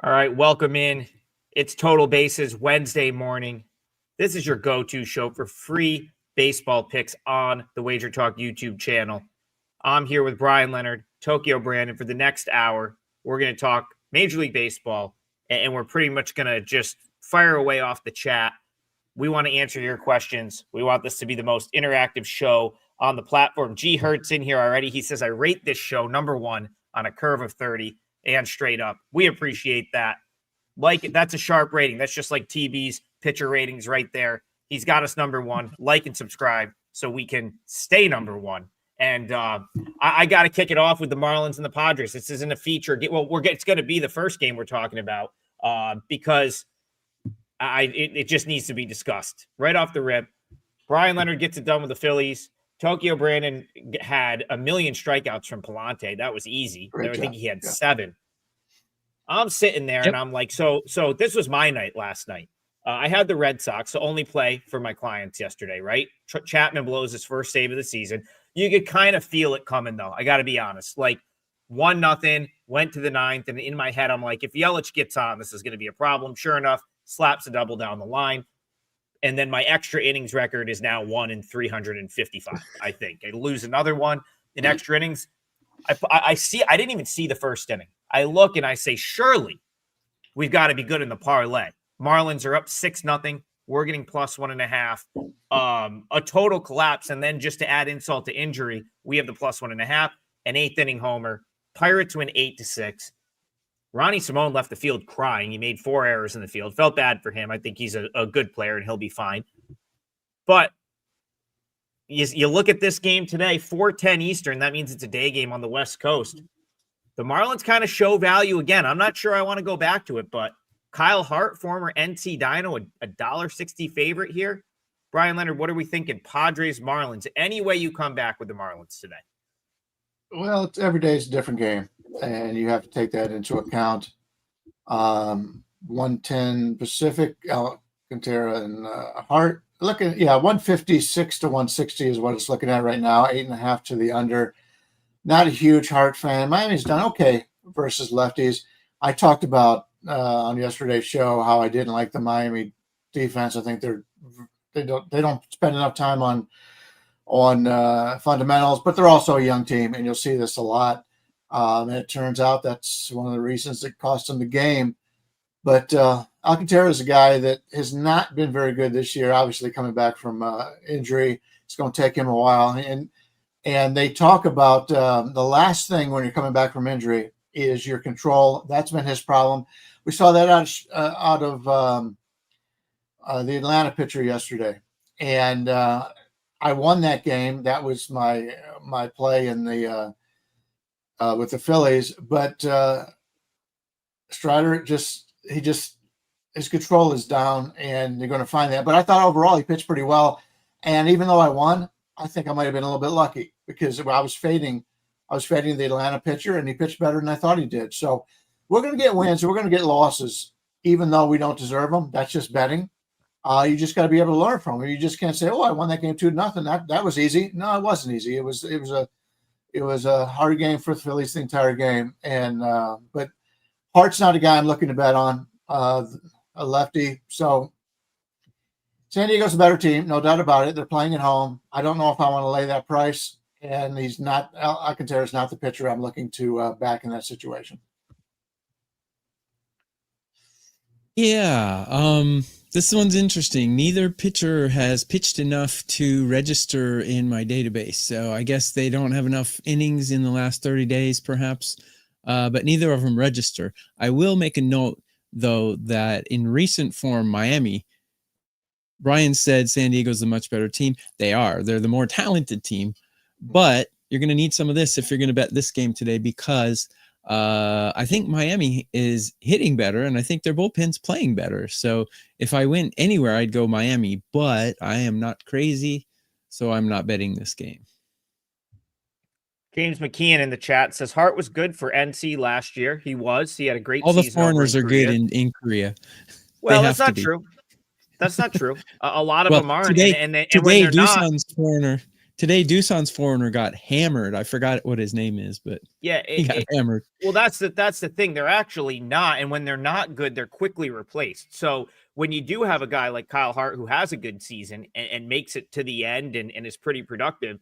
All right, welcome in. It's Total Bases Wednesday morning. This is your go-to show for free baseball picks on the WagerTalk YouTube channel. I'm here with Bryan, Leonard, Tokyo Brandon. For the next hour, we're going to talk Major League Baseball, and we're pretty much going to just fire away off the chat. We want to answer your questions. We want this to be the most interactive show on the platform. G Hertz in here already. He says, I rate this show number one on a curve of 30 and straight up. We appreciate that. Like it. That's a sharp rating. That's just like TB's pitcher ratings right there. He's got us number one. Like and subscribe so we can stay number one. And I got to kick it off with the Marlins and the Padres. This isn't a feature. It's going to be the first game we're talking about because it just needs to be discussed right off the rip. Bryan Leonard gets it done with the Phillies. Tokyo Brandon had 1 million strikeouts from Palante. That was easy. I think he had 7. I'm sitting there and I'm like, so this was my night last night. I had the Red Sox, so only play for my clients yesterday, right? Chapman blows his first save of the season. You could kind of feel it coming, though. I got to be honest. Like 1-0, went to the 9th, and in my head, I'm like, if Yelich gets on, this is going to be a problem. Sure enough, slaps a double down the line. And then my extra innings record is now 1 in 355, I think. I lose another one in extra innings. I didn't even see the first inning. I look and I say, surely we've got to be good in the parlay. Marlins are up 6-0. We're getting plus 1.5. A total collapse. And then just to add insult to injury, we have the plus 1.5, an 8th inning homer. Pirates win 8-6. Ronnie Simone left the field crying. He made 4 errors in the field. Felt bad for him. I think he's a good player and he'll be fine. But you look at this game today, 4:10 Eastern. That means it's a day game on the West Coast. The Marlins kind of show value again. I'm not sure I want to go back to it, but Kyle Hart, former NC Dino, a $1.60 favorite here. Bryan Leonard, what are we thinking? Padres, Marlins. Any way you come back with the Marlins today? Well, every day is a different game, and you have to take that into account. 110 Pacific, Alcantara, and Hart. 156 to 160 is what it's looking at right now. 8.5 to the under. Not a huge Hart fan. Miami's done okay versus lefties. I talked about on yesterday's show how I didn't like the Miami defense. I think they don't spend enough time on fundamentals, but they're also a young team, and you'll see this a lot. And it turns out that's one of the reasons that cost them the game. But Alcantara is a guy that has not been very good this year, obviously coming back from injury. It's going to take him a while. And they talk about the last thing when you're coming back from injury is your control. That's been his problem. We saw that out of the Atlanta pitcher yesterday. And I won that game. That was my play in the with the Phillies. But Strider his control is down, and you're going to find that. But I thought overall he pitched pretty well. And even though I won, I think I might have been a little bit lucky because I was fading the Atlanta pitcher, and he pitched better than I thought he did. So we're going to get wins, and we're going to get losses, even though we don't deserve them. That's just betting. You just got to be able to learn from it. You just can't say, "Oh, I won that game 2-0. That was easy." No, it wasn't easy. It was a hard game for the Phillies the entire game. And but Hart's not a guy I'm looking to bet on, a lefty. So San Diego's a better team, no doubt about it. They're playing at home. I don't know if I want to lay that price, and Alcantara's not the pitcher I'm looking to back in that situation. Yeah, this one's interesting. Neither pitcher has pitched enough to register in my database, so I guess they don't have enough innings in the last 30 days, perhaps, but neither of them register. I will make a note, though, that in recent form, Miami, Bryan said San Diego's a much better team. They are. They're the more talented team, but you're going to need some of this if you're going to bet this game today because I think Miami is hitting better, and I think their bullpen's playing better. So if I went anywhere, I'd go Miami, but I am not crazy, so I'm not betting this game. James McKeon in the chat says Hart was good for NC last year. He was. He had a great season. All the foreigners are good in Korea. Well, that's not true. That's not true. A lot of them aren't. Today, Doosan's foreigner. Today, Doosan's foreigner got hammered. I forgot what his name is, but yeah, he got hammered. Well, that's the thing. They're actually not, and when they're not good, they're quickly replaced. So when you do have a guy like Kyle Hart who has a good season and makes it to the end and is pretty productive,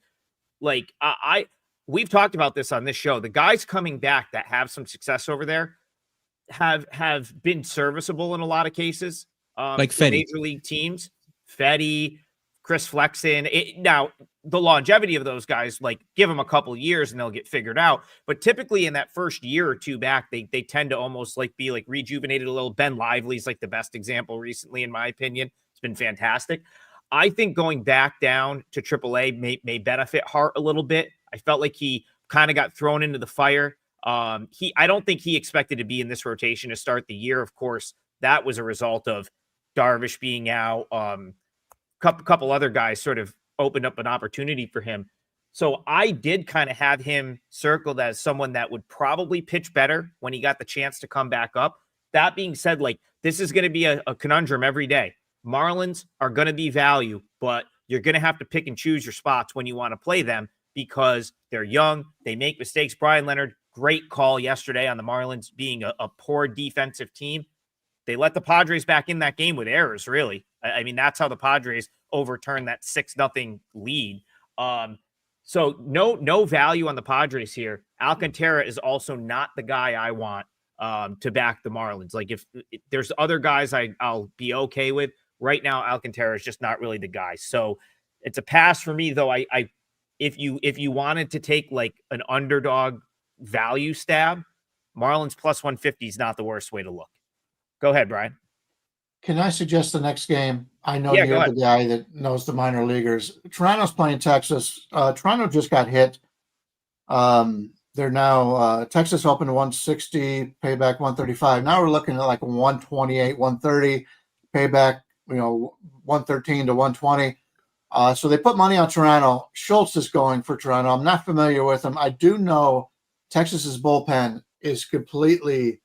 like we've talked about this on this show. The guys coming back that have some success over there have been serviceable in a lot of cases. Like for Fetty. major league teams, Fetty, Chris Flexen. Now the longevity of those guys, like give them a couple years and they'll get figured out. But typically in that first year or two back, they tend to almost like be like rejuvenated a little. Ben Lively's like the best example recently, in my opinion. It's been fantastic. I think going back down to AAA may benefit Hart a little bit. I felt like he kind of got thrown into the fire. I don't think he expected to be in this rotation to start the year. Of course, that was a result of Darvish being out. Couple other guys sort of opened up an opportunity for him. So I did kind of have him circled as someone that would probably pitch better when he got the chance to come back up. That being said, like this is going to be a conundrum every day. Marlins are going to be value, but you're going to have to pick and choose your spots when you want to play them because they're young. They make mistakes. Bryan Leonard, great call yesterday on the Marlins being a poor defensive team. They let the Padres back in that game with errors, really. I mean, that's how the Padres overturned that 6-0 lead. So no value on the Padres here. Alcantara is also not the guy I want to back the Marlins. Like if there's other guys I'll be okay with. Right now, Alcantara is just not really the guy. So it's a pass for me, though. If you wanted to take like an underdog value stab, Marlins plus 150 is not the worst way to look. Go ahead, Brian. Can I suggest the next game? I know Yeah, you're the guy that knows the minor leaguers. Toronto's playing Texas. Toronto just got hit. They're now Texas opened 160, payback 135. Now we're looking at like 128, 130, payback, 113 to 120. So they put money on Toronto. Schultz is going for Toronto. I'm not familiar with him. I do know Texas's bullpen is completely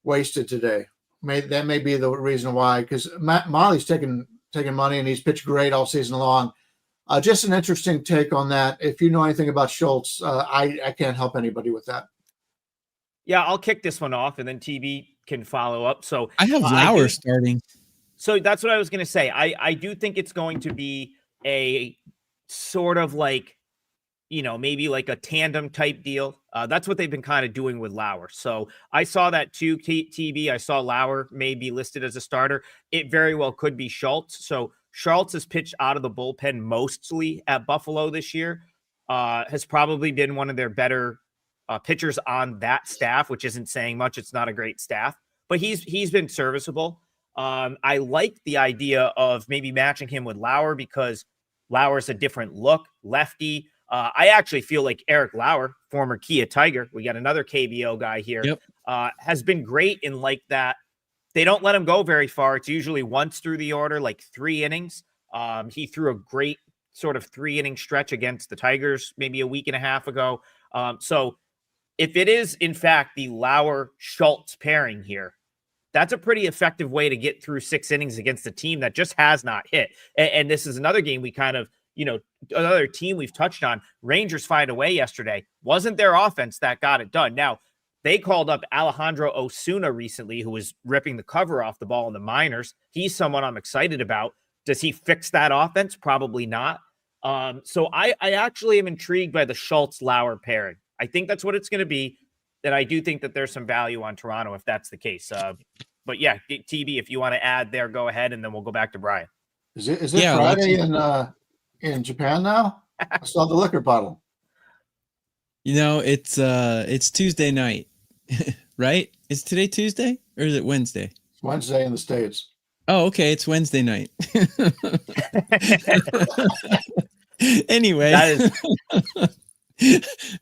wasted today. That may be the reason why, because Molly's taking money and he's pitched great all season long. Just an interesting take on that. If you know anything about Schultz, I can't help anybody with that. Yeah, I'll kick this one off and then TB can follow up. So I have Lauer starting. So that's what I was going to say. I do think it's going to be a sort of like, maybe like a tandem type deal. That's what they've been kind of doing with Lauer. So I saw that too, TB. I saw Lauer may be listed as a starter. It very well could be Schultz. So Schultz has pitched out of the bullpen mostly at Buffalo this year. Has probably been one of their better pitchers on that staff, which isn't saying much. It's not a great staff, but he's been serviceable. I like the idea of maybe matching him with Lauer because Lauer's a different look, lefty. I actually feel like Eric Lauer, former Kia Tiger, we got another KBO guy here, has been great in like that. They don't let him go very far. It's usually once through the order, like 3 innings. He threw a great sort of 3-inning stretch against the Tigers maybe a week and a half ago. So if it is, in fact, the Lauer-Schultz pairing here, that's a pretty effective way to get through 6 innings against a team that just has not hit. And this is another game we kind of, another team we've touched on. Rangers find away yesterday. Wasn't their offense that got it done. Now, they called up Alejandro Osuna recently, who was ripping the cover off the ball in the minors. He's someone I'm excited about. Does he fix that offense? Probably not. So I actually am intrigued by the Schultz-Lauer pairing. I think that's what it's going to be. And I do think that there's some value on Toronto if that's the case. But yeah, TB, if you want to add there, go ahead, and then we'll go back to Brian. Is it Friday in Japan now? I saw the liquor bottle. It's Tuesday night, right? Is today Tuesday or is it Wednesday? It's Wednesday in the States. Oh, okay. It's Wednesday night. Anyway,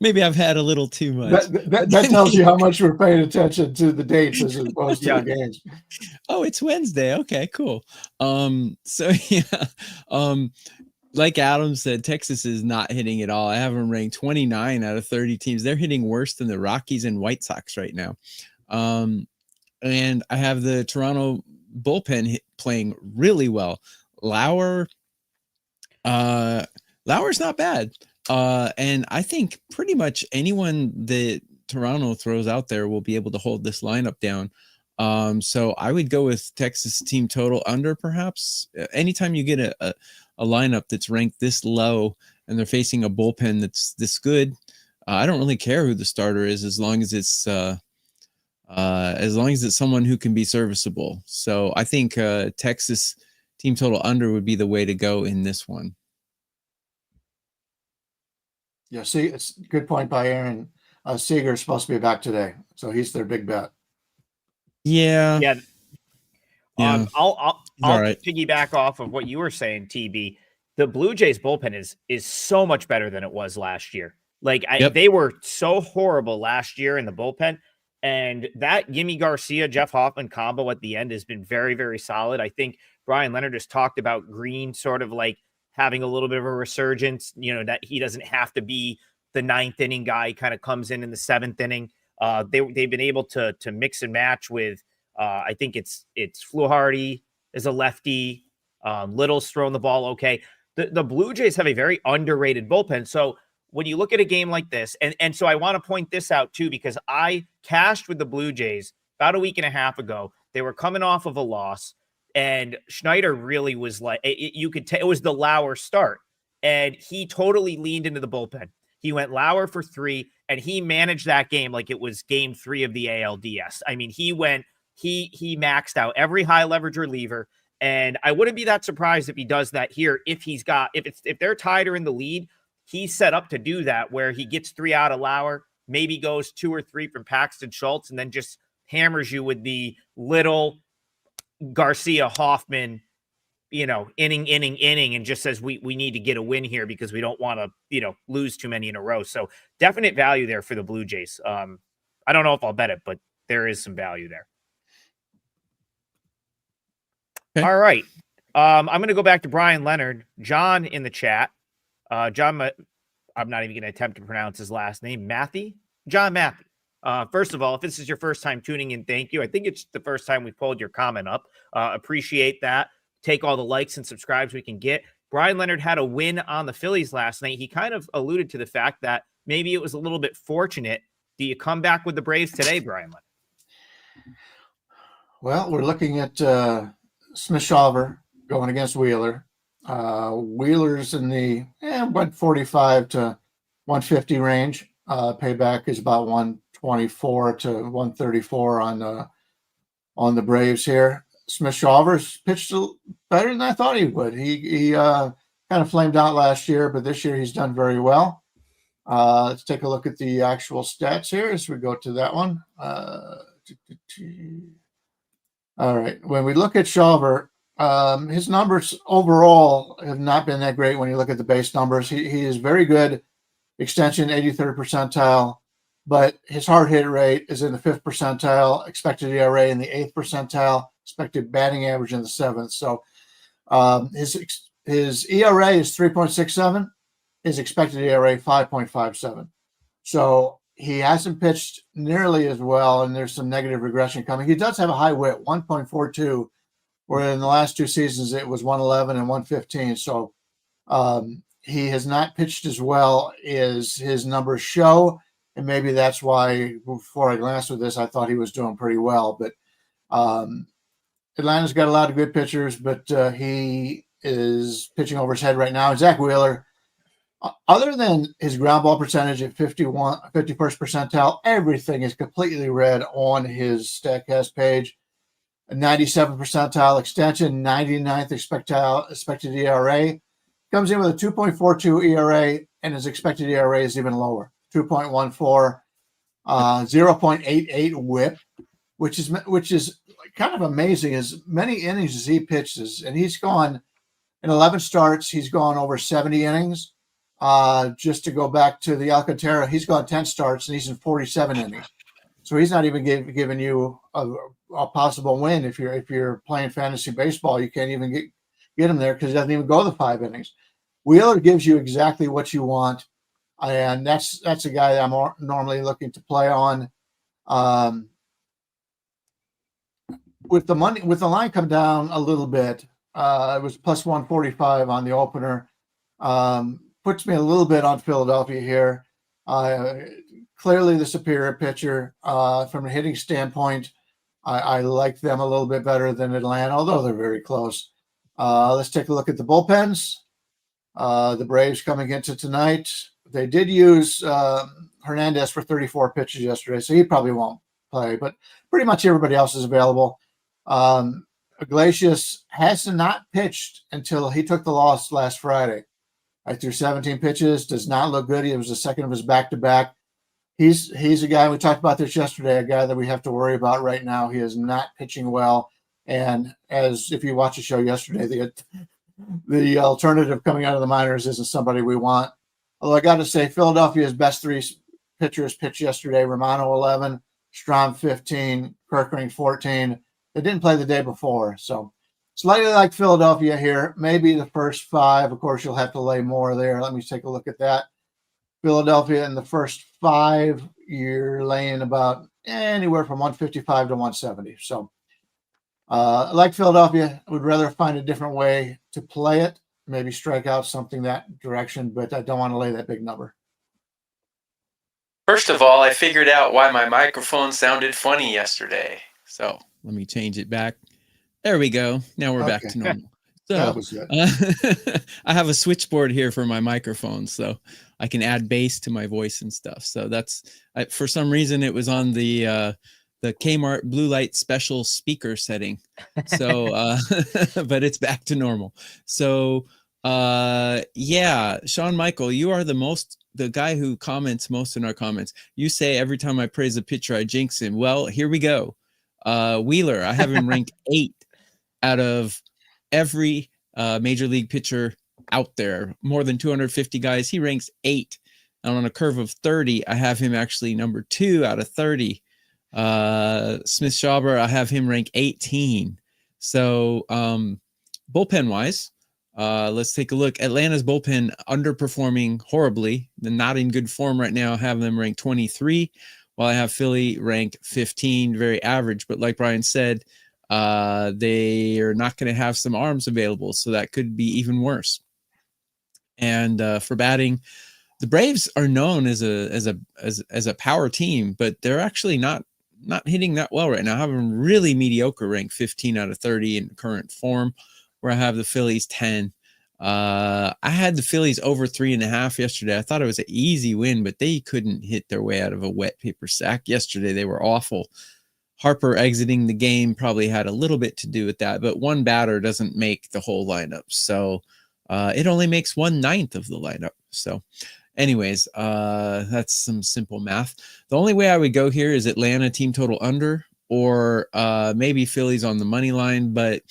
maybe I've had a little too much. That tells you how much we're paying attention to the dates as opposed to the games. Oh, it's Wednesday. Okay, cool. Like Adam said, Texas is not hitting at all. I have them ranked 29 out of 30 teams. They're hitting worse than the Rockies and White Sox right now. And I have the Toronto bullpen playing really well. Lauer, Lauer's not bad. And I think pretty much anyone that Toronto throws out there will be able to hold this lineup down. So I would go with Texas team total under, perhaps. Anytime you get a lineup that's ranked this low and they're facing a bullpen that's this good, I don't really care who the starter is as long as it's someone who can be serviceable. So I think Texas team total under would be the way to go in this one. Yeah, see, it's a good point by Aaron. Seager is supposed to be back today, so he's their big bet. Yeah. Yeah. I'll right. piggyback off of what you were saying, TB. The Blue Jays bullpen is so much better than it was last year. Like they were so horrible last year in the bullpen, and that Yimi Garcia, Jeff Hoffman combo at the end has been very, very solid. I think Bryan Leonard has talked about Green sort of like having a little bit of a resurgence, that he doesn't have to be the ninth inning guy. He kind of comes in the seventh inning. They've been able to mix and match with, I think it's Fluharty is a lefty. Little's throwing the ball okay. The Blue Jays have a very underrated bullpen. So when you look at a game like this, and so I want to point this out too, because I cashed with the Blue Jays about a week and a half ago. They were coming off of a loss. And Schneider really was like, you could tell it was the Lauer start. And he totally leaned into the bullpen. He went Lauer for 3, and he managed that game like it was game 3 of the ALDS. I mean, he maxed out every high leverage reliever. And I wouldn't be that surprised if he does that here. If they're tied or in the lead, he's set up to do that, where he gets 3 out of Lauer, maybe goes 2 or 3 from Paxton Schultz, and then just hammers you with the Little, Garcia, Hoffman, inning, and just says we need to get a win here because we don't want to, lose too many in a row. So definite value there for the Blue Jays. I don't know if I'll bet it, but there is some value there. Okay. All right. I'm going to go back to Bryan Leonard. John in the chat. John, I'm not even going to attempt to pronounce his last name. John Matthew. First of all, if this is your first time tuning in, thank you. I think it's the first time we pulled your comment up. Appreciate that. Take all the likes and subscribes we can get. Bryan Leonard had a win on the Phillies last night. He kind of alluded to the fact that maybe it was a little bit fortunate. Do you come back with the Braves today, Bryan Leonard? Well, we're looking at Smith-Shawver going against Wheeler. Wheeler's in the 145 to 150 range. Payback is about 124 to 134 on the Braves here. Smith-Shawver's pitched better than I thought he would. He kind of flamed out last year, but this year he's done very well. Let's take a look at the actual stats here as we go to that one. All right. When we look at Shawver, his numbers overall have not been that great when you look at the base numbers. He is very good. Extension, 83rd percentile, but his hard hit rate is in the 5th percentile, expected ERA in the 8th percentile, expected batting average in the 7th. So his ERA is 3.67, his expected ERA 5.57. So he hasn't pitched nearly as well, and there's some negative regression coming. He does have a high whip, 1.42, where in the last 2 seasons it was 111 and 115. So he has not pitched as well as his numbers show, and maybe that's why before I glanced with this, I thought he was doing pretty well. But Atlanta's got a lot of good pitchers, but he is pitching over his head right now. Zach Wheeler, other than his ground ball percentage at 51st percentile, everything is completely red on his StatCast page. A 97th percentile extension, 99th expected ERA. Comes in with a 2.42 ERA, and his expected ERA is even lower, 2.14, 0.88 WHIP, which is kind of amazing. As many innings as he pitches, and he's gone in 11 starts, he's gone over 70 innings. Just to go back to the Alcantara, he's gone 10 starts and he's in 47 innings. So he's not even giving you a possible win. If you're playing fantasy baseball, you can't even get him there because he doesn't even go the 5 innings. Wheeler gives you exactly what you want, and that's a guy that I'm normally looking to play on. With the line come down a little bit, it was plus 145 on the opener. puts me a little bit on Philadelphia here. Clearly the superior pitcher from a hitting standpoint. I like them a little bit better than Atlanta, although they're very close. Let's take a look at the bullpens. The Braves coming into tonight. They did use Hernandez for 34 pitches yesterday, so he probably won't play, but pretty much everybody else is available. Iglesias has not pitched until he took the loss last Friday. I threw 17 pitches, does not look good. He was the second of his back-to-back. He's a guy, we talked about this yesterday, a guy that we have to worry about right now. He is not pitching well. And as if you watched the show yesterday, the alternative coming out of the minors isn't somebody we want. Although I got to say, Philadelphia's best three pitchers pitched yesterday. Romano 11, Strahm 15, Kirkring 14. They didn't play the day before. So slightly like Philadelphia here. Maybe the first five. Of course, you'll have to lay more there. Let me take a look at that. Philadelphia in the first five, you're laying about anywhere from 155 to 170. So like Philadelphia, I would rather find a different way to play it, maybe strike out something that direction, but I don't want to lay that big number. First of all, I figured out why my microphone sounded funny yesterday. So let me change it back. There we go. Now we're back to normal. So that was good. I have a switchboard here for my microphone, so I can add bass to my voice and stuff. So for some reason it was on the Kmart blue light special speaker setting. So, but it's back to normal. So, yeah, Sean Michael, you are the guy who comments most in our comments. You say every time I praise a pitcher, I jinx him. Well, here we go. Wheeler, I have him ranked 8 out of every major league pitcher out there. More than 250 guys. He ranks 8. And on a curve of 30, I have him actually number 2 out of 30. Smith Schauber, I have him rank 18. So bullpen wise, let's take a look. Atlanta's bullpen underperforming horribly. They're not in good form right now. I have them ranked 23, while I have Philly ranked 15, very average. But like Bryan said, they are not going to have some arms available, so that could be even worse. And for batting, the Braves are known as a power team, but they're actually not hitting that well right now. I have them really mediocre, ranked 15 out of 30 in current form, where I have the Phillies 10. I had the Phillies over 3.5 yesterday. I thought it was an easy win, but they couldn't hit their way out of a wet paper sack yesterday. They were awful. Harper exiting the game probably had a little bit to do with that, but one batter doesn't make the whole lineup. So it only makes 1/9 of the lineup. So anyways, that's some simple math. The only way I would go here is Atlanta team total under, or maybe Phillies on the money line. But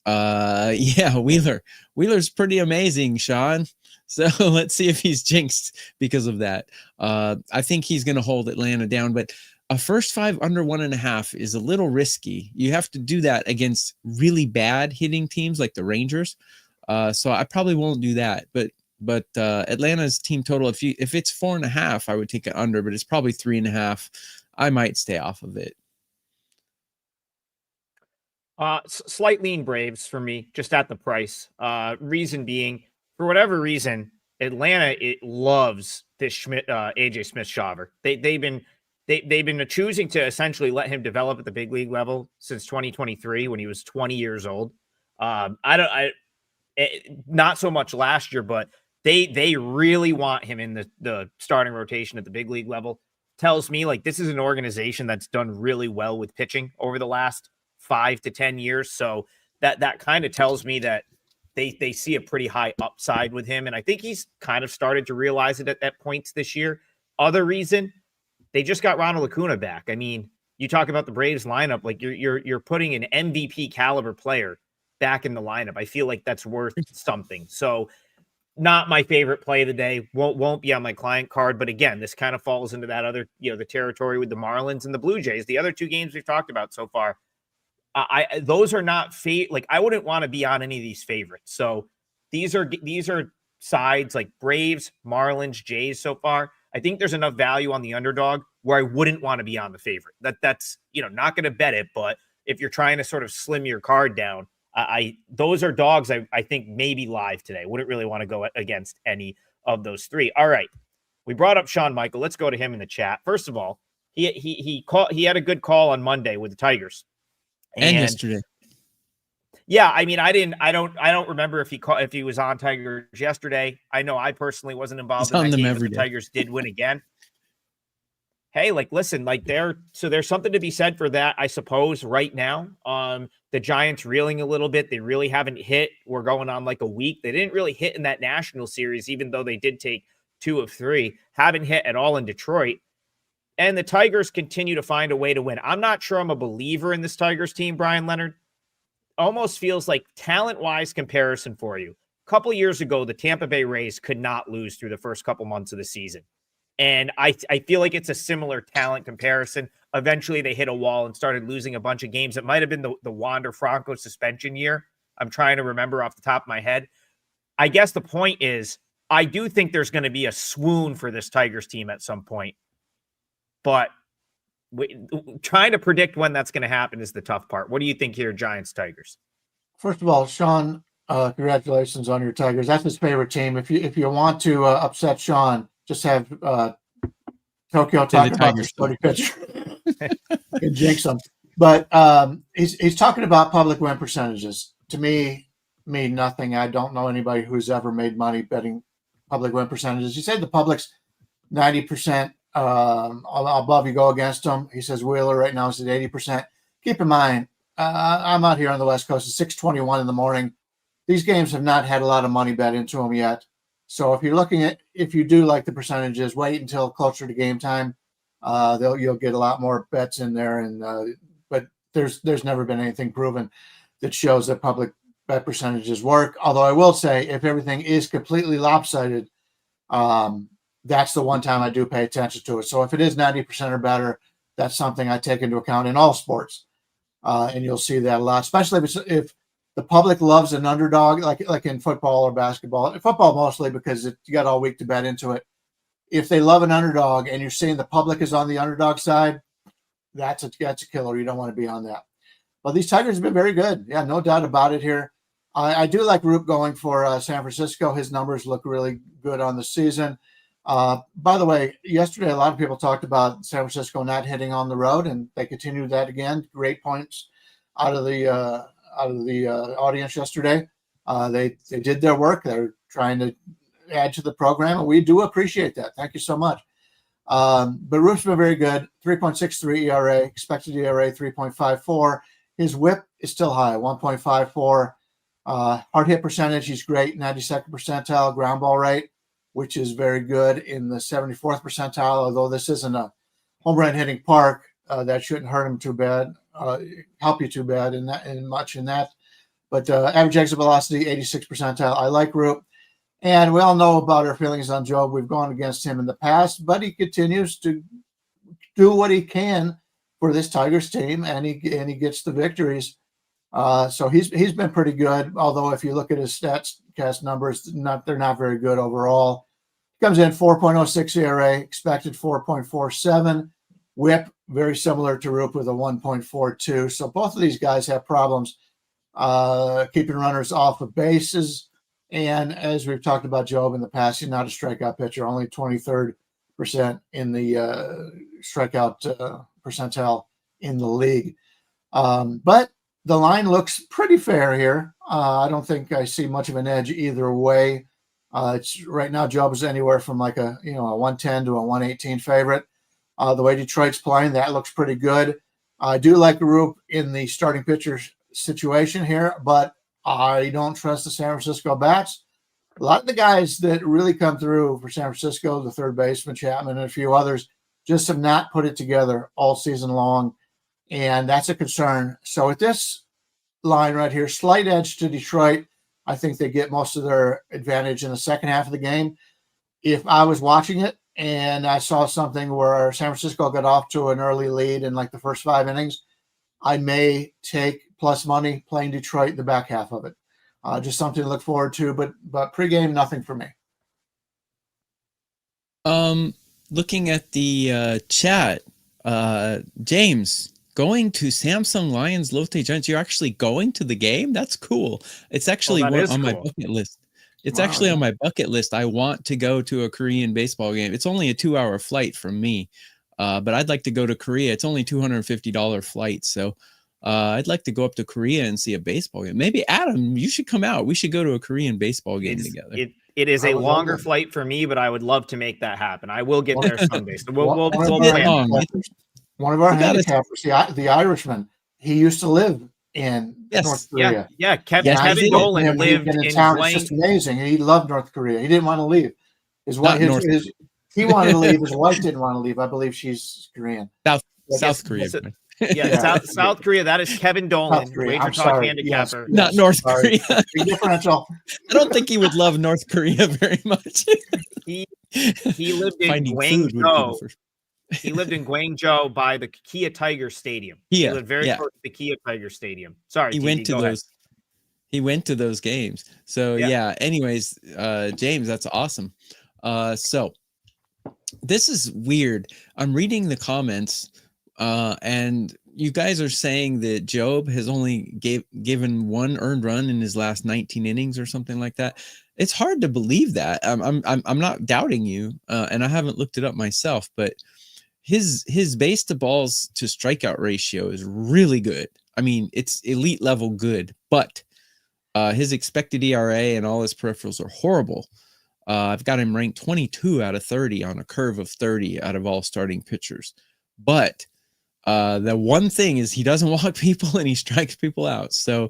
yeah, Wheeler's pretty amazing, Sean. So let's see if he's jinxed because of that. I think he's going to hold Atlanta down, but a first 5 under 1.5 is a little risky. You have to do that against really bad hitting teams like the Rangers. So I probably won't do that, but Atlanta's team total, if it's 4.5, I would take it under, but it's probably 3.5. I might stay off of it. Slight lean Braves for me, just at the price. Reason being, for whatever reason, Atlanta loves this AJ Smith-Shawver. They've been choosing to essentially let him develop at the big league level since 2023 when he was 20 years old. Not so much last year, but they really want him in the starting rotation at the big league level. Tells me like this is an organization that's done really well with pitching over the last 5 to 10 years. So that kind of tells me that they see a pretty high upside with him. And I think he's kind of started to realize it at points this year. Other reason, they just got Ronald Acuna back. I mean, you talk about the Braves lineup, like you're putting an MVP caliber player back in the lineup. I feel like that's worth something. So not my favorite play of the day. Won't be on my client card. But again, this kind of falls into that other, the territory with the Marlins and the Blue Jays. The other 2 games we've talked about so far, those are not I wouldn't want to be on any of these favorites. So these are sides like Braves, Marlins, Jays so far. I think there's enough value on the underdog where I wouldn't want to be on the favorite. That's not going to bet it, but if you're trying to sort of slim your card down, those are dogs I think maybe live today. Wouldn't really want to go against any of those three. All right. We brought up Shawn Michael. Let's go to him in the chat. First of all, he had a good call on Monday with the Tigers. And yesterday. Yeah, I mean, I don't remember if he was on Tigers yesterday. I know I personally wasn't involved in that game, but the Tigers did win again. Hey, like, listen, like there's something to be said for that, I suppose, right now. The Giants reeling a little bit. They really haven't hit. We're going on like a week. They didn't really hit in that national series, even though they did take 2 of 3. Haven't hit at all in Detroit. And the Tigers continue to find a way to win. I'm not sure I'm a believer in this Tigers team, Bryan Leonard. Almost feels like talent-wise comparison for you. A couple years ago, the Tampa Bay Rays could not lose through the first couple months of the season. And I feel like it's a similar talent comparison. Eventually, they hit a wall and started losing a bunch of games. It might have been the Wander Franco suspension year. I'm trying to remember off the top of my head. I guess the point is, I do think there's going to be a swoon for this Tigers team at some point. But trying to predict when that's going to happen is the tough part. What do you think here, Giants, Tigers? First of all, Sean, congratulations on your Tigers. That's his favorite team. If you want to upset Sean, just have Tokyo talk about the starting pitcher and jinx him. But he's talking about public win percentages. To me, mean nothing. I don't know anybody who's ever made money betting public win percentages. He said the public's 90%. Above you go against them. He says Wheeler right now is at 80%. Keep in mind, I'm out here on the West Coast. It's 6:21 in the morning. These games have not had a lot of money bet into them yet. So if you do like the percentages, wait until closer to game time. You'll get a lot more bets in there. And but there's never been anything proven that shows that public bet percentages work. Although I will say, if everything is completely lopsided, that's the one time I do pay attention to it. So if it is 90% or better, that's something I take into account in all sports. And you'll see that a lot, especially if the public loves an underdog, like in football or basketball. Football mostly because you got all week to bet into it. If they love an underdog and you're seeing the public is on the underdog side, that's a killer. You don't want to be on that. But these Tigers have been very good. Yeah, no doubt about it here. I do like Roop going for San Francisco. His numbers look really good on the season. By the way, yesterday, a lot of people talked about San Francisco not hitting on the road, and they continued that again. Great points out of the audience yesterday. They did their work. They're trying to add to the program, and we do appreciate that. Thank you so much. But Roof's been very good. 3.63 ERA, expected ERA 3.54. His WHIP is still high, 1.54. Hard hit percentage, he's great, 92nd percentile. Ground ball rate, which is very good, in the 74th percentile. Although this isn't a home run hitting park, that shouldn't hurt him too bad, help you too bad in that. But average exit velocity, 86th percentile. I like Roop. And we all know about our feelings on Job. We've gone against him in the past, but he continues to do what he can for this Tigers team, and he gets the victories. So he's been pretty good. Although if you look at his stats cast numbers, they're not very good overall. Comes in 4.06 ERA, expected 4.47. WHIP, very similar to Roop with a 1.42. So both of these guys have problems keeping runners off of bases. And as we've talked about Job in the past, he's not a strikeout pitcher, only 23rd percent in the strikeout percentile in the league. But the line looks pretty fair here. I don't think I see much of an edge either way. It's right now, Job is anywhere from like a 110 to a 118 favorite. The way Detroit's playing, that looks pretty good. I do like Roop in the starting pitcher situation here, but I don't trust the San Francisco bats. A lot of the guys that really come through for San Francisco, the third baseman, Chapman, and a few others, just have not put it together all season long, and that's a concern. So at this line right here, slight edge to Detroit. I think they get most of their advantage in the second half of the game. If I was watching it and I saw something where San Francisco got off to an early lead in like the first 5 innings, I may take plus money playing Detroit the back half of it. Just something to look forward to, but pregame, nothing for me. Looking at the chat, James, going to Samsung Lions Lotte Giants. You're actually going to the game? That's cool. It's actually on my bucket list. It's Wow, actually yeah. on my bucket list. I want to go to a Korean baseball game. It's only a 2-hour flight from me, but I'd like to go to Korea. It's only $250 flight. So I'd like to go up to Korea and see a baseball game. Maybe Adam, you should come out. We should go to a Korean baseball game together. It is I a would love longer that. flight for me, but I would love to make that happen. I will get there someday. So we'll One of we'll our plan long. that. One of our You gotta- handicappers, the Irishman, he used to live in Yes. North Korea. Yeah. Yes, And I Kevin did. Dolan Him, he'd lived been in town. Gwang. It's just amazing. He loved North Korea. He didn't want to leave. His wife, Not North he wanted to leave. His wife didn't want to leave. I believe she's Korean. South Korea. Yeah, Yeah. South Korea. That is Kevin Dolan, South Korea. Wager I'm Talk sorry. handicapper. Yes. Not North Sorry. Korea. Big differential. I don't think he would love North Korea very much. He lived in Finding food would be the Guangzhou. first. He lived in Guangzhou by the Kia Tiger Stadium. He Kia, lived very yeah. close to the Kia Tiger Stadium. Sorry, He TD, went to go ahead. those. He went to those games. So Yeah. anyways, James, that's awesome. So this is weird. I'm reading the comments, and you guys are saying that Job has only given one earned run in his last 19 innings or something like that. It's hard to believe that. I'm not doubting you, and I haven't looked it up myself, but his base to balls to strikeout ratio is really good. I mean, it's elite level good, but his expected ERA and all his peripherals are horrible. I've got him ranked 22 out of 30 on a curve of 30 out of all starting pitchers. But the one thing is he doesn't walk people and he strikes people out. So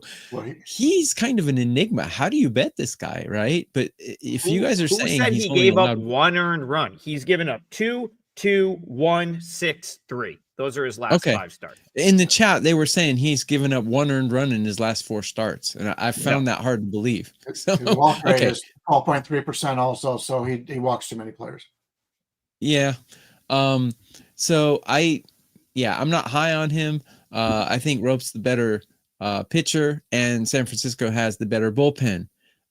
he's kind of an enigma. How do you bet this guy, right? But if you guys are saying said he's he only gave allowed up one earned run, he's given up 2, 2, 1, 6, 3. Those are his last 5 starts. In the chat, they were saying he's given up one earned run in his last 4 starts, and I found that hard to believe. So, His walk rate is 12.3% also, so he walks too many players. Yeah. So I'm not high on him. I think Rope's the better pitcher, and San Francisco has the better bullpen.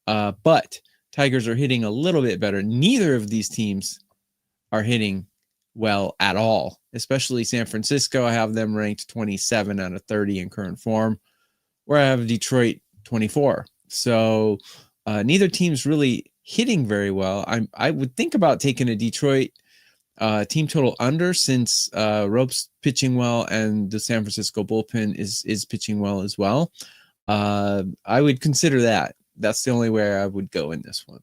But Tigers are hitting a little bit better. Neither of these teams are hitting well at all, especially San Francisco. I have them ranked 27 out of 30 in current form, where I have Detroit 24. So neither team's really hitting very well. I would think about taking a Detroit team total under, since Rope's pitching well and the San Francisco bullpen is pitching well as well. I would consider that. That's the only way I would go in this one.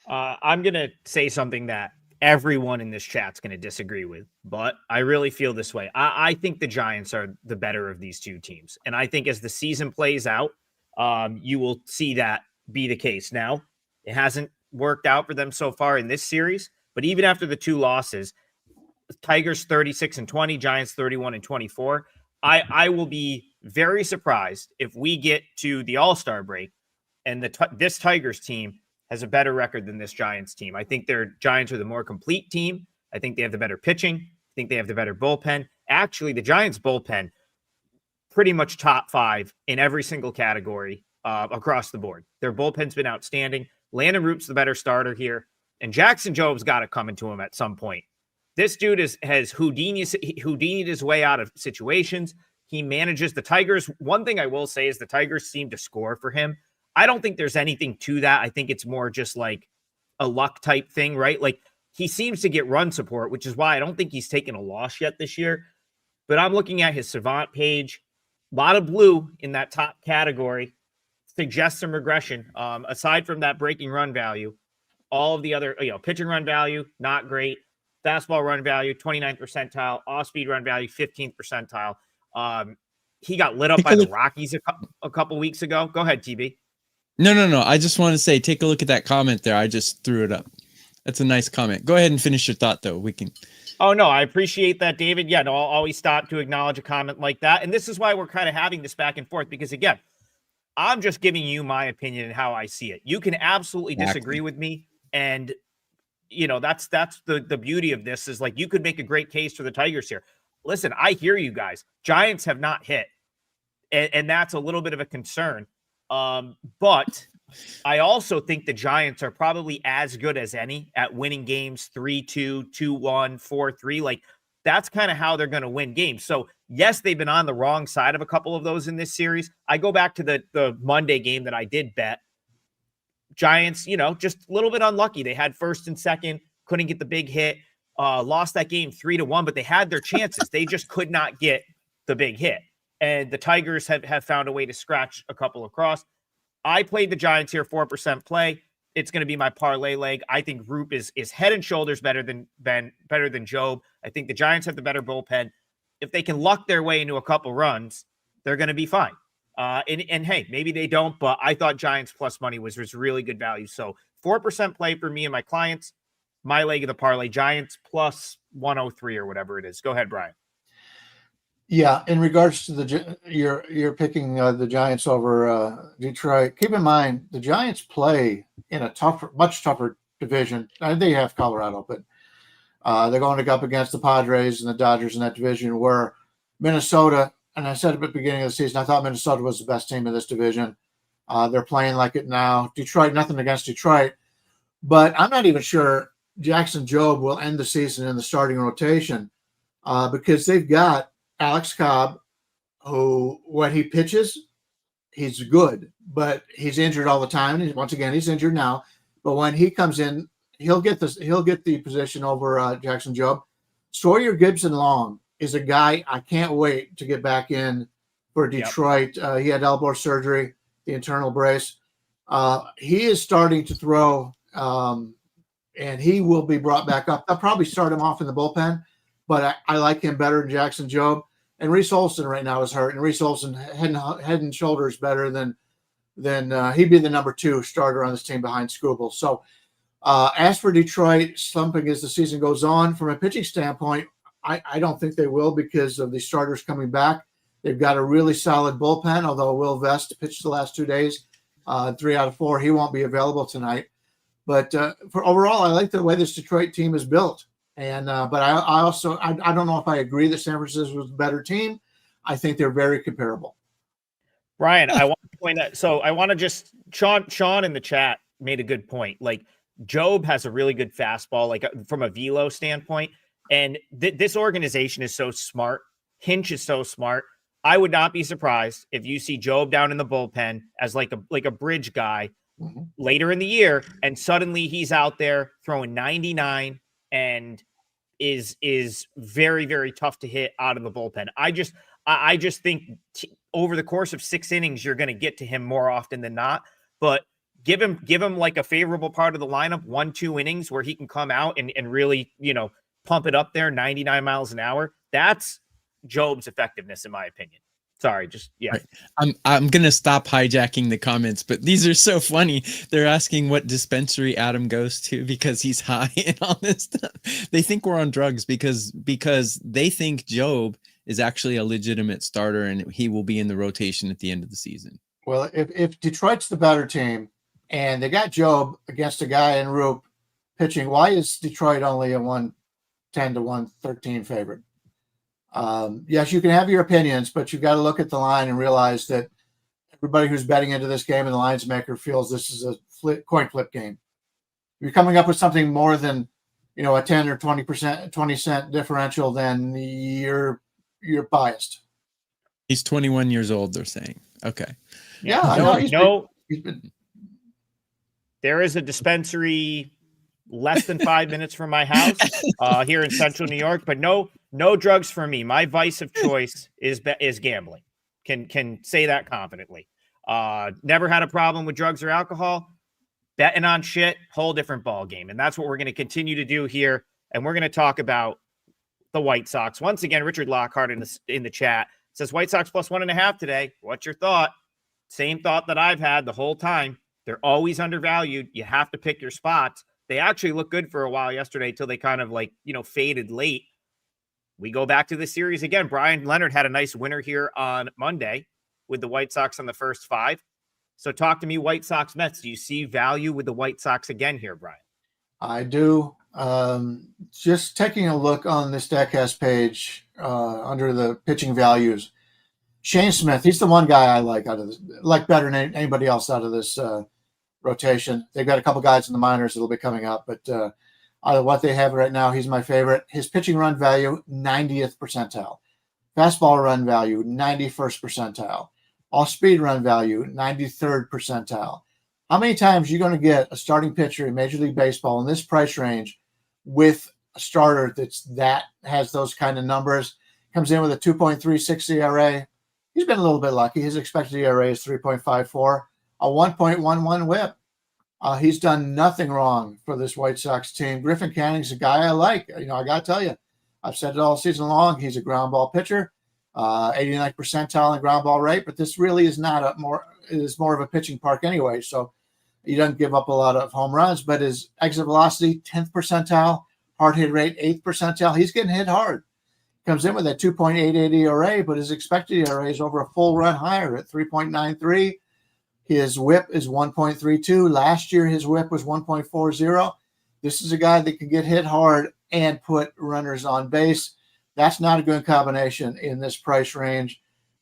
I'm going to say something that everyone in this chat's going to disagree with, but I really feel this way. I think the Giants are the better of these two teams. And I think as the season plays out, you will see that be the case. Now, it hasn't worked out for them so far in this series, but even after the 2 losses, Tigers 36-20, Giants 31-24. I will be very surprised if we get to the All-Star break and this Tigers team has a better record than this Giants team. I think their Giants are the more complete team. I think they have the better pitching. I think they have the better bullpen. Actually, the Giants bullpen pretty much top 5 in every single category across the board. Their bullpen's been outstanding. Landon Root's the better starter here, and Jackson Job's got to come into him at some point. This dude has Houdini'd his way out of situations. He manages the Tigers. One thing I will say is the Tigers seem to score for him. I don't think there's anything to that. I think it's more just like a luck type thing, right? Like he seems to get run support, which is why I don't think he's taken a loss yet this year. But I'm looking at his Savant page. A lot of blue in that top category. Suggests some regression. Aside from that breaking run value, all of the other, pitching run value, not great. Fastball run value, 29th percentile. Off-speed run value, 15th percentile. He got lit up by the Rockies a couple weeks ago. Go ahead, TB. No. I just want to say, take a look at that comment there. I just threw it up. That's a nice comment. Go ahead and finish your thought, though. We can. Oh, no, I appreciate that, David. Yeah, no, I'll always stop to acknowledge a comment like that. And this is why we're kind of having this back and forth, because, again, I'm just giving you my opinion and how I see it. You can absolutely disagree with me. And, that's the beauty of this is, like, you could make a great case for the Tigers here. Listen, I hear you guys. Giants have not hit. And that's a little bit of a concern. But I also think the Giants are probably as good as any at winning games 3-2, 2-1, 4-3. Like, that's kind of how they're going to win games. So, yes, they've been on the wrong side of a couple of those in this series. I go back to the Monday game that I did bet. Giants, just a little bit unlucky. They had first and second, couldn't get the big hit, lost that game 3-1, but they had their chances. They just could not get the big hit. And the Tigers have found a way to scratch a couple across. I played the Giants here, 4% play. It's going to be my parlay leg. I think Roop is head and shoulders better than Job. I think the Giants have the better bullpen. If they can luck their way into a couple runs, they're going to be fine. And hey, maybe they don't, but I thought Giants plus money was really good value. So 4% play for me and my clients. My leg of the parlay, Giants plus 103 or whatever it is. Go ahead, Brian. Yeah, in regards to you're picking the Giants over Detroit. Keep in mind the Giants play in a much tougher division. They have Colorado, but they're going up against the Padres and the Dodgers in that division. Where Minnesota, and I said at the beginning of the season, I thought Minnesota was the best team in this division. They're playing like it now. Detroit, nothing against Detroit, but I'm not even sure Jackson Jobe will end the season in the starting rotation because they've got Alex Cobb, who when he pitches, he's good, but he's injured all the time. And once again, he's injured now. But when he comes in, he'll get the position over Jackson Jobe. Sawyer Gibson-Long is a guy I can't wait to get back in for Detroit. Yep. He had elbow surgery, the internal brace. He is starting to throw, and he will be brought back up. I'll probably start him off in the bullpen, but I like him better than Jackson Jobe. And Reese Olson right now is hurt, and Reese Olson head and shoulders better than he'd be the number 2 starter on this team behind Skubal. So as for Detroit slumping as the season goes on, from a pitching standpoint, I don't think they will because of the starters coming back. They've got a really solid bullpen, although Will Vest pitched the last 2 days, 3 out of 4. He won't be available tonight. But for overall, I like the way this Detroit team is built. And but I also don't know if I agree that San Francisco was a better team. I think they're very comparable. Brian, I want to point out. So I want to just Sean in the chat made a good point. Like Job has a really good fastball, like from a velo standpoint. And this organization is so smart. Hinch is so smart. I would not be surprised if you see Job down in the bullpen as like a bridge guy later in the year, and suddenly he's out there throwing 99 and is very, very tough to hit out of the bullpen. I just think over the course of 6 innings, you're going to get to him more often than not, but give him like a favorable part of the lineup, 1-2 innings where he can come out and really, pump it up there, 99 miles an hour. That's Job's effectiveness, in my opinion. Sorry, just yeah. Right. I'm gonna stop hijacking the comments, but these are so funny. They're asking what dispensary Adam goes to because he's high and all this stuff. They think we're on drugs because they think Job is actually a legitimate starter and he will be in the rotation at the end of the season. Well, if Detroit's the better team and they got Job against a guy in Roop pitching, why is Detroit only a 110 to 113 favorite? Yes, you can have your opinions, but you've got to look at the line and realize that everybody who's betting into this game and the lines maker feels this is a coin flip game. If you're coming up with something more than, a 10 or 20 cent differential, then you're biased. He's 21 years old, they're saying. Okay. Yeah. There is a dispensary less than 5 minutes from my house here in central New York, but no drugs for me. My vice of choice is gambling. Can say that confidently. Never had a problem with drugs or alcohol. Betting on shit, whole different ball game. And that's what we're going to continue to do here. And we're going to talk about the White Sox. Once again, Richard Lockhart in the chat says White Sox plus 1.5 today. What's your thought? Same thought that I've had the whole time. They're always undervalued. You have to pick your spots. They actually looked good for a while yesterday till they kind of faded late. We go back to the series again. Bryan Leonard had a nice winner here on Monday with the White Sox on the first 5. So talk to me, White Sox Mets. Do you see value with the White Sox again here, Brian? I do. Just taking a look on this Statcast page under the pitching values. Shane Smith, he's the one guy I like out of this, like better than anybody else out of this rotation. They've got a couple guys in the minors that'll be coming up, but out of what they have right now, he's my favorite. His pitching run value, 90th percentile. Fastball run value, 91st percentile. Off-speed run value, 93rd percentile. How many times are you going to get a starting pitcher in Major League Baseball in this price range with a starter that has those kind of numbers? Comes in with a 2.36 ERA. He's been a little bit lucky. His expected ERA is 3.54, a 1.11 WHIP. He's done nothing wrong for this White Sox team. Griffin Canning's a guy I like. I got to tell you, I've said it all season long. He's a ground ball pitcher, 89th percentile in ground ball rate, but this really is not it is more of a pitching park anyway. So he doesn't give up a lot of home runs, but his exit velocity, 10th percentile, hard hit rate, 8th percentile. He's getting hit hard. Comes in with a 2.88 ERA, but his expected ERA is over a full run higher at 3.93. His whip is 1.32. Last year, his whip was 1.40. This is a guy that can get hit hard and put runners on base. That's not a good combination in this price range.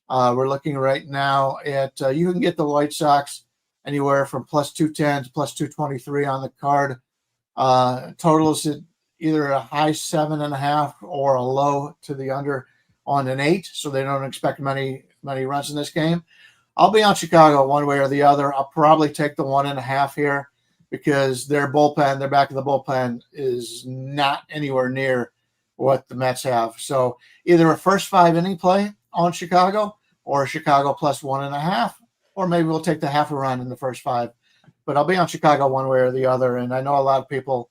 We're looking right now at you can get the White Sox anywhere from plus 210 to plus 223 on the card. Totals at either a high 7.5 or a low to the under on an 8. So they don't expect many runs in this game. I'll be on Chicago one way or the other. I'll probably take the 1.5 here because their bullpen, their back of the bullpen is not anywhere near what the Mets have. So either a first 5 inning play on Chicago or Chicago plus 1.5, or maybe we'll take the half a run in the first 5. But I'll be on Chicago one way or the other. And I know a lot of people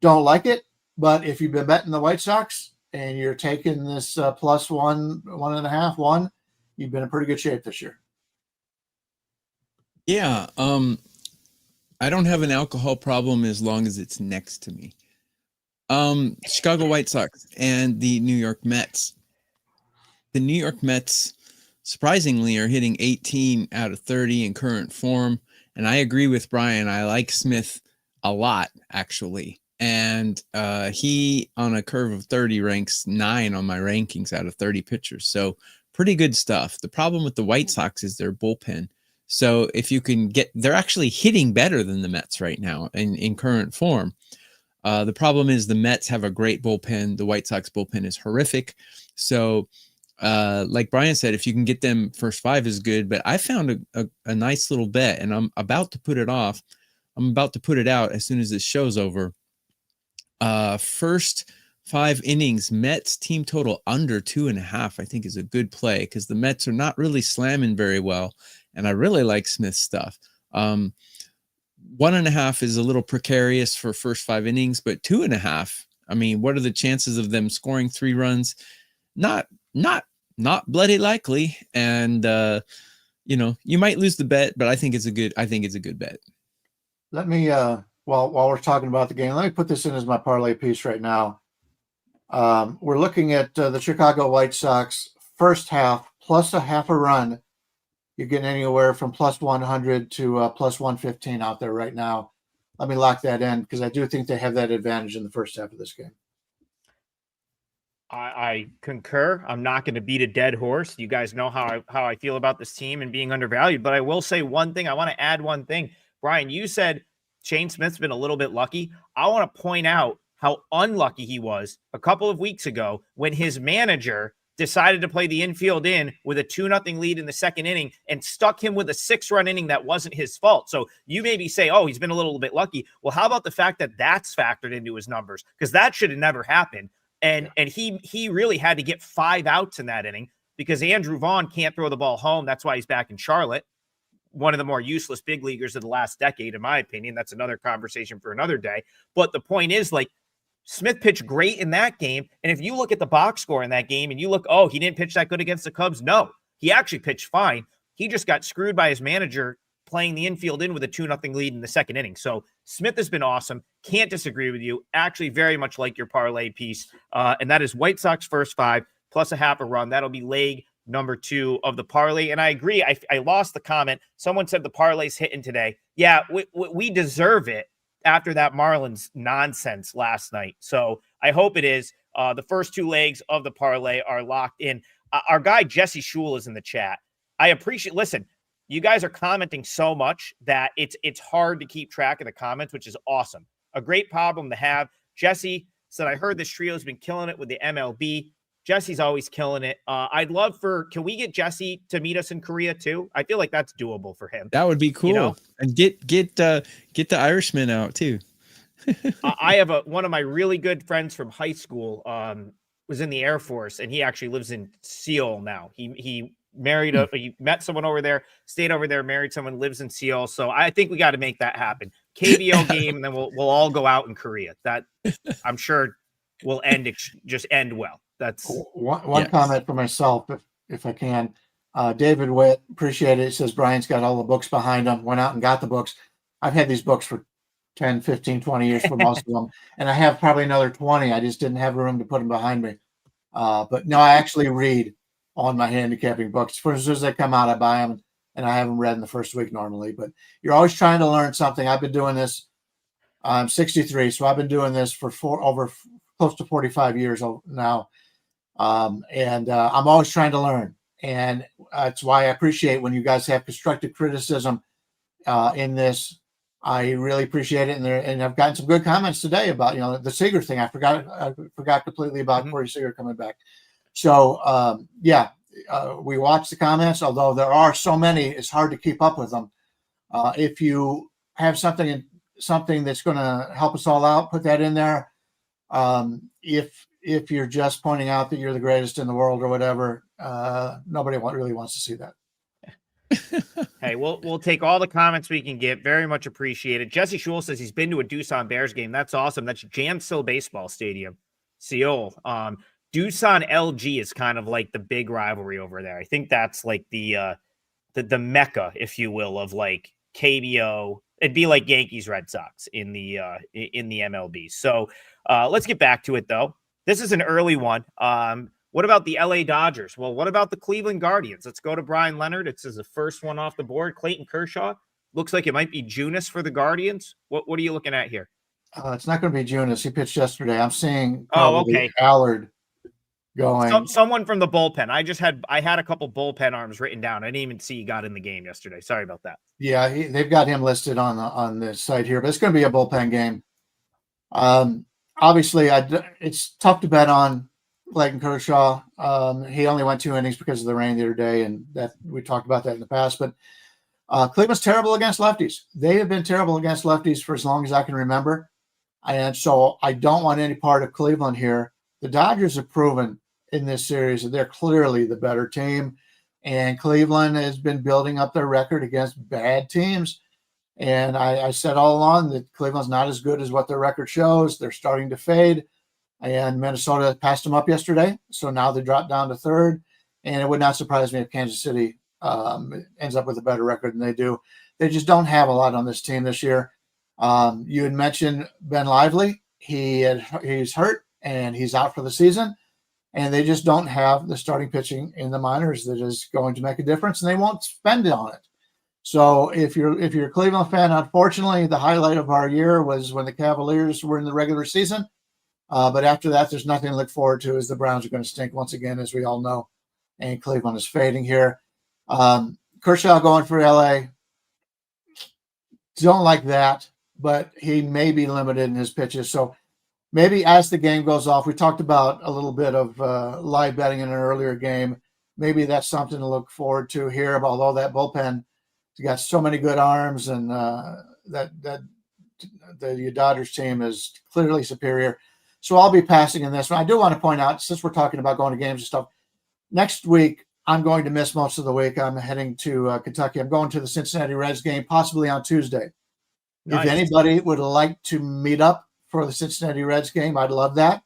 don't like it, but if you've been betting the White Sox and you're taking this plus 1.5, 1, you've been in pretty good shape this year. Yeah, I don't have an alcohol problem as long as it's next to me. Chicago White Sox and the New York Mets. The New York Mets, surprisingly, are hitting 18 out of 30 in current form. And I agree with Bryan. I like Smith a lot, actually. And he, on a curve of 30, ranks 9 on my rankings out of 30 pitchers. So pretty good stuff. The problem with the White Sox is their bullpen. So if you can they're actually hitting better than the Mets right now in current form. The problem is the Mets have a great bullpen. The White Sox bullpen is horrific. So like Bryan said, if you can get them first 5 is good, but I found a nice little bet and I'm about to put it off. I'm about to put it out as soon as this show's over. First 5 innings, Mets team total under 2.5, I think is a good play because the Mets are not really slamming very well. And I really like Smith's stuff. 1.5 is a little precarious for first 5 innings, but 2.5, I mean, what are the chances of them scoring 3 runs? Not bloody likely. And, you might lose the bet, but I think it's a good bet. Let me, while we're talking about the game, let me put this in as my parlay piece right now. We're looking at the Chicago White Sox first half plus a half a run. You're getting anywhere from plus 100 to plus 115 out there right now. Let me lock that in because I do think they have that advantage in the first half of this game. I concur. I'm not going to beat a dead horse. You guys know how I feel about this team and being undervalued. But I will say one thing. I want to add one thing. Bryan, you said Shane Smith's been a little bit lucky. I want to point out how unlucky he was a couple of weeks ago when his manager decided to play the infield in with a 2-0 lead in the second inning and stuck him with a 6-run inning that wasn't his fault. So you maybe say, oh, he's been a little bit lucky. Well, how about the fact that that's factored into his numbers? Because that should have never happened. And he really had to get 5 outs in that inning because Andrew Vaughn can't throw the ball home. That's why he's back in Charlotte. One of the more useless big leaguers of the last decade, in my opinion. That's another conversation for another day. But the point is, Smith pitched great in that game. And if you look at the box score in that game and you look, oh, he didn't pitch that good against the Cubs. No, he actually pitched fine. He just got screwed by his manager playing the infield in with a 2-0 lead in the second inning. So Smith has been awesome. Can't disagree with you. Actually, very much like your parlay piece. And that is White Sox first 5 plus a half a run. That'll be leg number 2 of the parlay. And I agree. I lost the comment. Someone said the parlay's hitting today. Yeah, we deserve it after that Marlins nonsense last night. So I hope it is. The first 2 legs of the parlay are locked in. Our guy, Jesse Shule, is in the chat. I appreciate, listen, you guys are commenting so much that it's hard to keep track of the comments, which is awesome. A great problem to have. Jesse said, I heard this trio's been killing it with the MLB. Jesse's always killing it. Can we get Jesse to meet us in Korea too? I feel like that's doable for him. That would be cool. You know? And get the Irishman out too. I have one of my really good friends from high school was in the Air Force, and he actually lives in Seoul now. He married he met someone over there, stayed over there, married someone, lives in Seoul. So I think we got to make that happen. KBO game, and then we'll all go out in Korea. That I'm sure will end well. That's one comment for myself, if I can. David Witt, appreciate it. He says Brian's got all the books behind him, went out and got the books. I've had these books for 10, 15, 20 years for most of them. And I have probably another 20. I just didn't have room to put them behind me. But no, I actually read on my handicapping books. As soon as they come out, I buy them, and I have them read in the first week normally. But you're always trying to learn something. I've been doing this. I'm 63, so I've been doing this for over close to 45 years now. And I'm always trying to learn. And that's why I appreciate when you guys have constructive criticism in this. I really appreciate it. And I've gotten some good comments today about, the Seager thing. I forgot completely about Corey Seager coming back. So, we watch the comments, although there are so many, it's hard to keep up with them. If you have something that's going to help us all out, put that in there. If you're just pointing out that you're the greatest in the world or whatever, nobody really wants to see that. Hey, we'll take all the comments we can get. Very much appreciated. Jesse Schul says he's been to a Doosan Bears game. That's awesome. That's Jansil Baseball Stadium, Seoul. Doosan LG is kind of like the big rivalry over there. I think that's like the mecca, if you will, of like KBO. It'd be like Yankees Red Sox in the MLB. So let's get back to it though. This is an early one. What about the LA Dodgers? Well, what about the Cleveland Guardians? Let's go to Brian Leonard. It's the first one off the board. Clayton Kershaw. Looks like it might be Junis for the Guardians. What are you looking at here? It's not going to be Junis. He pitched yesterday. I'm seeing okay. Allard going. Someone from the bullpen. I had a couple bullpen arms written down. I didn't even see he got in the game yesterday. Sorry about that. Yeah, they've got him listed on the site here, but it's going to be a bullpen game. Obviously, it's tough to bet on Clayton Kershaw. He only went 2 innings because of the rain the other day, and that we talked about that in the past. But Cleveland's terrible against lefties. They have been terrible against lefties for as long as I can remember, and so I don't want any part of Cleveland here. The Dodgers have proven in this series that they're clearly the better team, and Cleveland has been building up their record against bad teams. And I said all along that Cleveland's not as good as what their record shows. They're starting to fade. And Minnesota passed them up yesterday. So now they dropped down to third. And it would not surprise me if Kansas City ends up with a better record than they do. They just don't have a lot on this team this year. You had mentioned Ben Lively. He's hurt and he's out for the season. And they just don't have the starting pitching in the minors that is going to make a difference. And they won't spend on it. So if you're a Cleveland fan, unfortunately, the highlight of our year was when the Cavaliers were in the regular season. But after that, there's nothing to look forward to, as the Browns are going to stink once again, as we all know. And Cleveland is fading here. Kershaw going for LA. Don't like that, but he may be limited in his pitches. So maybe as the game goes off, we talked about a little bit of live betting in an earlier game. Maybe that's something to look forward to here. Although that bullpen has got so many good arms, and the Dodgers team is clearly superior. So I'll be passing in this one. I do want to point out, since we're talking about going to games and stuff, next week I'm going to miss most of the week. I'm heading to Kentucky. I'm going to the Cincinnati Reds game, possibly on Tuesday. Nice. If anybody would like to meet up for the Cincinnati Reds game, I'd love that.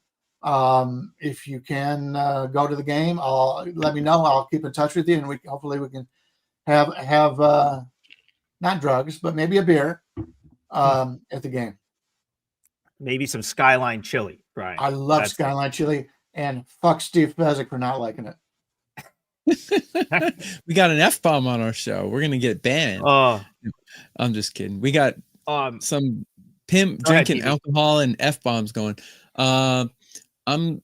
If you can go to the game, let me know. I'll keep in touch with you, and hopefully we can have not drugs, but maybe a beer at the game. Maybe some Skyline chili, Brian. I love Skyline chili, and fuck Steve Fezzik for not liking it. We got an F-bomb on our show. We're going to get banned. Oh, I'm just kidding. We got some pimp drinking alcohol and F-bombs going. My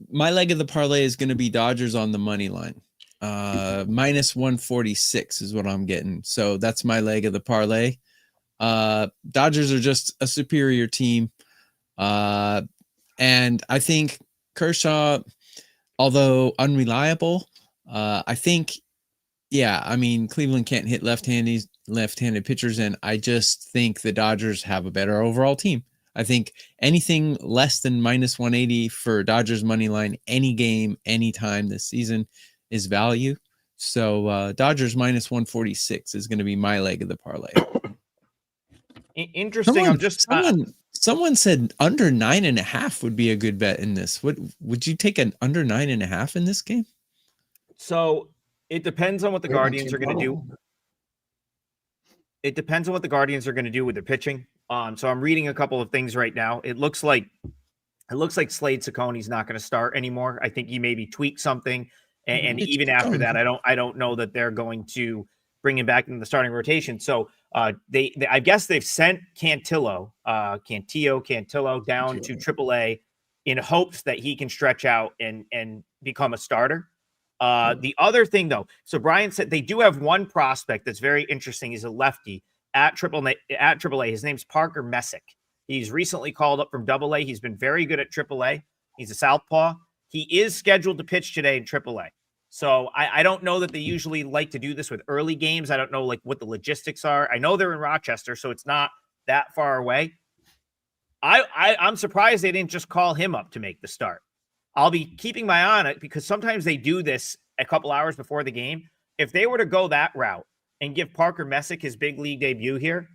leg of the parlay is going to be Dodgers on the money line. Minus 146 is what I'm getting. So that's my leg of the parlay. Dodgers are just a superior team. And I think Kershaw, although unreliable. I think, yeah, I mean, Cleveland can't hit left-handed pitchers, and I just think the Dodgers have a better overall team. I think anything less than minus 180 for Dodgers money line any game, anytime this season is value. So Dodgers minus 146 is going to be my leg of the parlay. Interesting. Someone said under 9.5 would be a good bet in this. What would you take an under 9.5 in this game? So it depends on what the Guardians are going to do. It depends on what the Guardians are going to do with their pitching. So I'm reading a couple of things right now. It looks like Slade Cecconi's not going to start anymore. I think he maybe tweaked something, and even after that, I don't know that they're going to bring him back in the starting rotation. So they I guess they've sent Cantillo down to AAA in hopes that he can stretch out and become a starter. The other thing, though, so Bryan said they do have one prospect that's very interesting. He's a lefty at AAA. His name's Parker Messick. He's recently called up from AA. He's been very good at AAA. He's a southpaw. He is scheduled to pitch today in AAA. So I don't know that they usually like to do this with early games. I don't know like what the logistics are. I know they're in Rochester, so it's not that far away. I'm surprised they didn't just call him up to make the start. I'll be keeping my eye on it because sometimes they do this a couple hours before the game. If they were to go that route and give Parker Messick his big league debut here,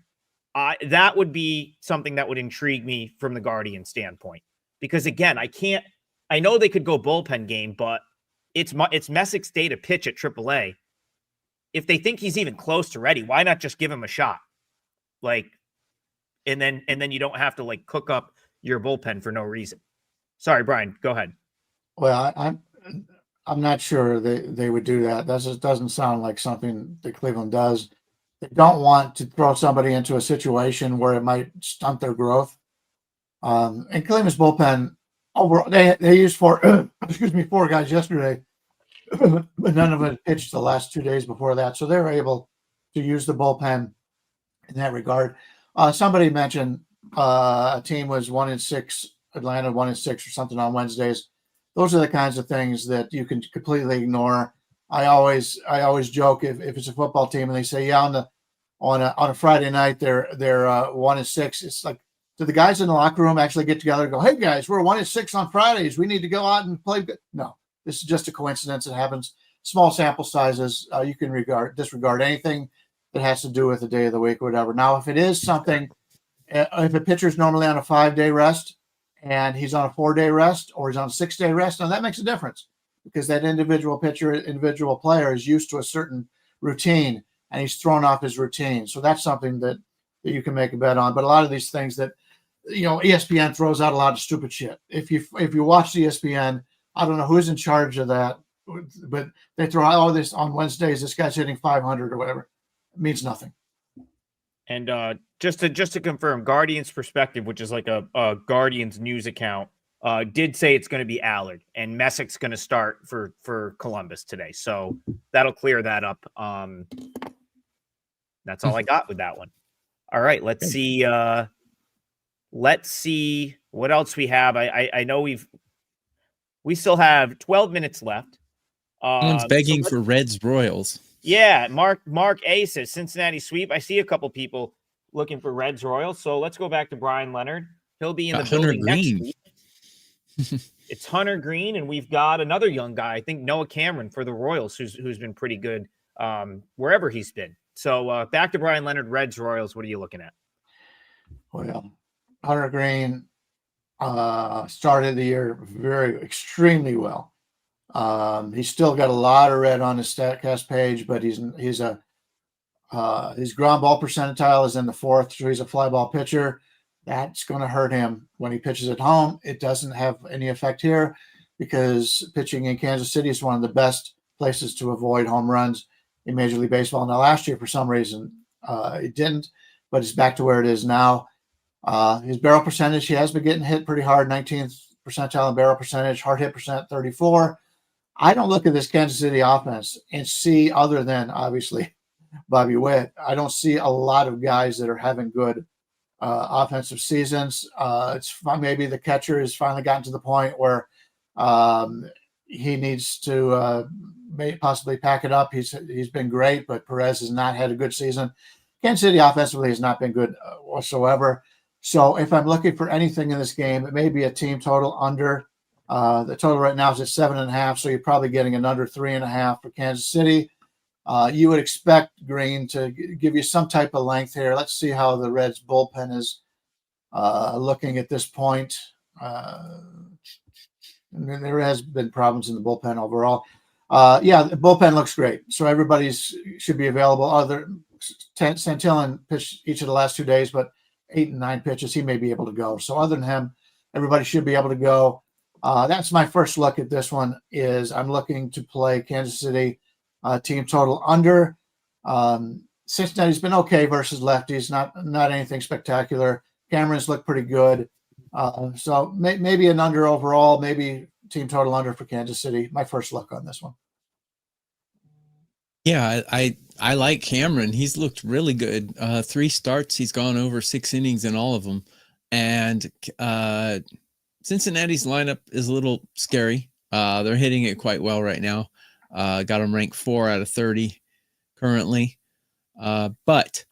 that would be something that would intrigue me from the Guardian standpoint. Because again, I know they could go bullpen game, but it's Messick's day to pitch at AAA. If they think he's even close to ready, why not just give him a shot? And then you don't have to cook up your bullpen for no reason. Sorry, Bryan, go ahead. Well, I'm not sure they would do that. That just doesn't sound like something that Cleveland does. They don't want to throw somebody into a situation where it might stunt their growth. And Cleveland's bullpen overall, they used four guys yesterday, but none of them pitched the last 2 days before that. So they were able to use the bullpen in that regard. Somebody mentioned a team was 1-6, Atlanta 1-6 or something on Wednesdays. Those are the kinds of things that you can completely ignore. I always joke if it's a football team and they say, yeah, on a Friday night they're 1-6. It's like, do the guys in the locker room actually get together and go, hey guys, we're 1-6 on Fridays. We need to go out and play. No, this is just a coincidence. It happens. Small sample sizes. You can disregard anything that has to do with the day of the week or whatever. Now, if it is something, if a pitcher's normally on a 5-day rest and he's on a 4-day rest or he's on a 6-day rest, now that makes a difference because that individual player is used to a certain routine and he's thrown off his routine. So that's something that you can make a bet on. But a lot of these things that, ESPN throws out a lot of stupid shit. If you watch ESPN, I don't know who's in charge of that, but they throw out all this on Wednesdays. This guy's hitting 500 or whatever. It means nothing. And just to confirm, Guardians Perspective, which is like a Guardians news account, did say it's going to be Allard and Messick's going to start for Columbus today. So that'll clear that up. That's all I got with that one. All right, let's see. Let's see what else we have. I know we still have 12 minutes left. Someone's begging for Reds Royals. Yeah, Mark A says Cincinnati sweep. I see a couple people looking for Reds Royals. So let's go back to Bryan Leonard. He'll be in the building next week. It's Hunter Green, and we've got another young guy, I think Noah Cameron for the Royals, who's been pretty good wherever he's been. So back to Bryan Leonard, Reds Royals. What are you looking at? Well, Hunter Green started the year extremely well. He's still got a lot of red on his StatCast page, but his ground ball percentile is in the 4th, so he's a fly ball pitcher. That's going to hurt him when he pitches at home. It doesn't have any effect here because pitching in Kansas City is one of the best places to avoid home runs in Major League Baseball. Now, last year, for some reason, it didn't, but it's back to where it is now. His barrel percentage, he has been getting hit pretty hard, 19th percentile in barrel percentage, hard hit percent 34. I don't look at this Kansas City offense and see, other than obviously Bobby Witt, I don't see a lot of guys that are having good offensive seasons. It's maybe the catcher has finally gotten to the point where, he needs to possibly pack it up. He's been great, but Perez has not had a good season. Kansas City offensively has not been good whatsoever. So if I'm looking for anything in this game, it may be a team total under. The total right now is at 7.5, so you're probably getting an under 3.5 for Kansas City. You would expect Green to give you some type of length here. Let's see how the Reds bullpen is looking at this point. There has been problems in the bullpen overall. The bullpen looks great. So everybody's should be available. Santillan pitched each of the last 2 days, but 8 and 9 pitches, he may be able to go. So other than him, everybody should be able to go. That's my first look at this one. Is I'm looking to play Kansas City team total under. Cincinnati's been okay versus lefties, not anything spectacular. Cameron's looked pretty good. So maybe an under overall, maybe team total under for Kansas City. My first look on this one. Yeah, I like Cameron. He's looked really good. 3 starts, he's gone over 6 innings in all of them. And Cincinnati's lineup is a little scary. They're hitting it quite well right now. Got them ranked 4 out of 30 currently. But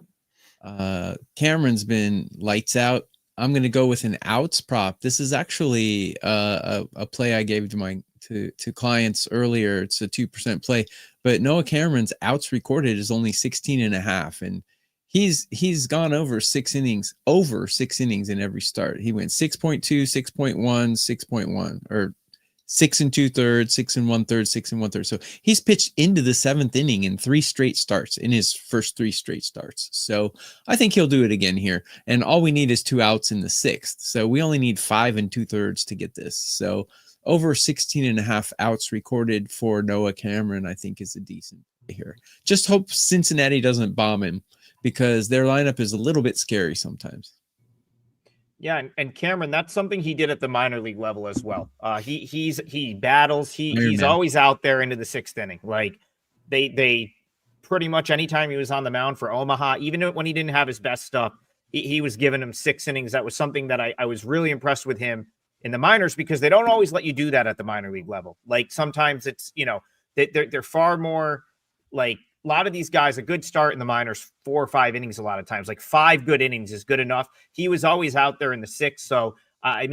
Cameron's been lights out. I'm going to go with an outs prop. this is actually a play I gave to clients earlier. It's a 2% play, but Noah Cameron's outs recorded is only 16.5, and he's gone over 6 innings in every start. He went 6.2, 6.1, 6.1, or 6 2/3, 6 1/3, 6 1/3. So he's pitched into the 7th inning in 3 straight starts, in his first 3 straight starts. So I think he'll do it again here. And all we need is 2 outs in the 6th. So we only need 5 2/3 to get this. So over 16.5 outs recorded for Noah Cameron, I think is a decent play here. Just hope Cincinnati doesn't bomb him, because their lineup is a little bit scary sometimes. Yeah, and Cameron, that's something he did at the minor league level as well. He battles. He's always out there into the 6th inning. Like they pretty much anytime he was on the mound for Omaha, even when he didn't have his best stuff, he was giving him 6 innings. That was something that I was really impressed with him in the minors, because they don't always let you do that at the minor league level. Like sometimes it's, they're far more like, a lot of these guys, a good start in the minors, 4 or 5 innings, a lot of times, like 5 good innings is good enough. He was always out there in the 6th. So, I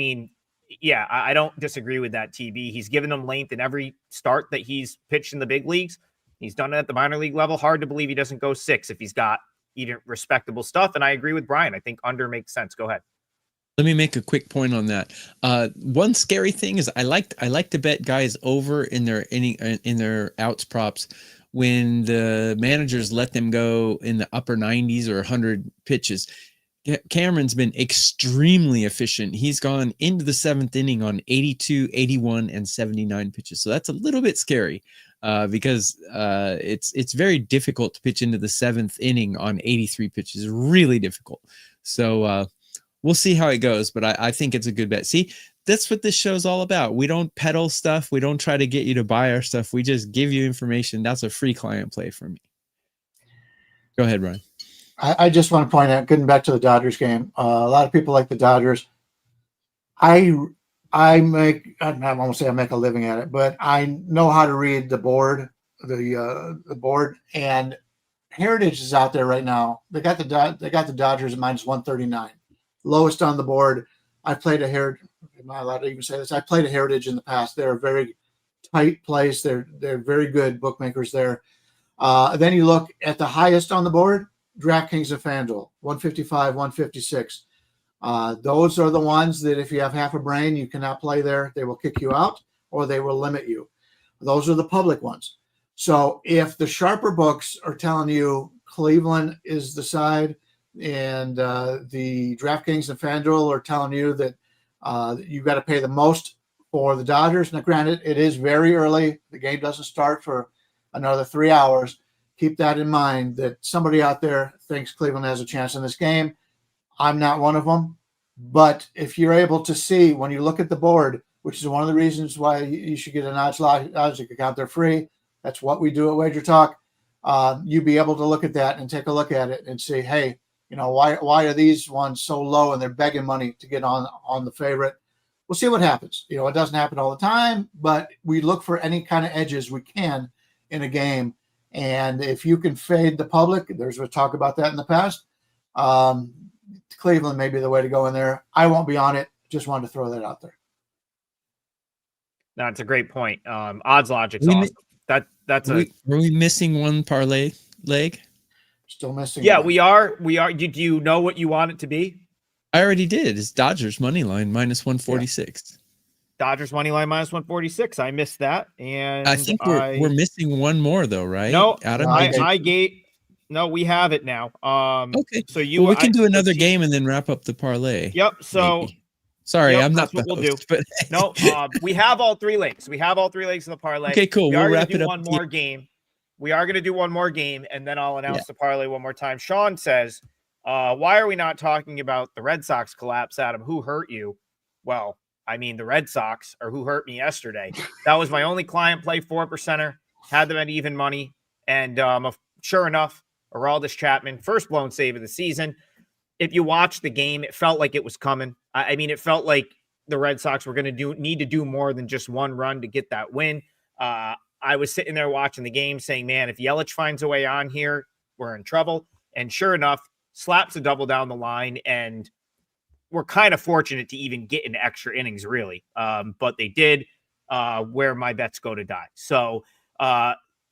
don't disagree with that, TB. He's given them length in every start that he's pitched in the big leagues. He's done it at the minor league level. Hard to believe he doesn't go 6 if he's got even respectable stuff. And I agree with Bryan. I think under makes sense. Go ahead. Let me make a quick point on that. One scary thing is I like to bet guys over in their outs props when the managers let them go in the upper 90s or 100 pitches. Cameron's been extremely efficient. He's gone into the 7th inning on 82, 81, and 79 pitches. So that's a little bit scary because it's very difficult to pitch into the 7th inning on 83 pitches. Really difficult. So we'll see how it goes, but I think it's a good bet. See, that's what this show's all about. We don't peddle stuff. We don't try to get you to buy our stuff. We just give you information. That's a free client play for me. Go ahead, Bryan. I just want to point out, getting back to the Dodgers game, a lot of people like the Dodgers. I make a living at it, but I know how to read the board, the board, and Heritage is out there right now. They got the Dodgers at -139, lowest on the board. I've played a Heritage. Am I allowed to even say this? I played a Heritage in the past. They're a very tight place. They're very good bookmakers there. Then you look at the highest on the board, DraftKings and FanDuel, 155, 156. Those are the ones that if you have half a brain, you cannot play there. They will kick you out or they will limit you. Those are the public ones. So if the sharper books are telling you Cleveland is the side, and the DraftKings and FanDuel are telling you that you've got to pay the most for the Dodgers. Now, granted, it is very early. The game doesn't start for another 3 hours. Keep that in mind, that somebody out there thinks Cleveland has a chance in this game. I'm not one of them. But if you're able to see, when you look at the board, which is one of the reasons why you should get an odds logic account, they're free. That's what we do at WagerTalk. You'd be able to look at that and take a look at it and say, hey, why are these ones so low and they're begging money to get on the favorite? we'll see what happens. It doesn't happen all the time, but we look for any kind of edges we can in a game. And if you can fade the public, there's a talk about that in the past. Cleveland may be the way to go in there. I won't be on it. Just wanted to throw that out there. No, it's a great point. Odds logic's awesome. Were we missing one parlay leg? Still missing. Yeah, one. we are. Do you know what you want it to be? I already did. It's Dodgers money line minus 146. Yeah. Dodgers money line minus 146. I missed that, and I think we're missing one more though, right? No, Adam, no, we have it now. Okay, so we can do another game and then wrap up the parlay. Yep. So. Maybe. Sorry, I'm not what the we'll host, do. But No, we have all 3 links. We have all 3 links in the parlay. Okay, cool. We'll wrap it up. One more game. We are going to do one more game, and then I'll announce the parlay one more time. Sean says, why are we not talking about the Red Sox collapse, Adam? Who hurt you? Well, I mean, the Red Sox, or who hurt me yesterday. That was my only client play 4%er, had them at even money. And sure enough, Aroldis Chapman, first blown save of the season. If you watch the game, it felt like it was coming. I mean, it felt like the Red Sox were going to need to do more than just one run to get that win. I was sitting there watching the game saying, man, if Yelich finds a way on here, we're in trouble. And sure enough, slaps a double down the line, and we're kind of fortunate to even get into extra innings, really. But they did, where my bets go to die. So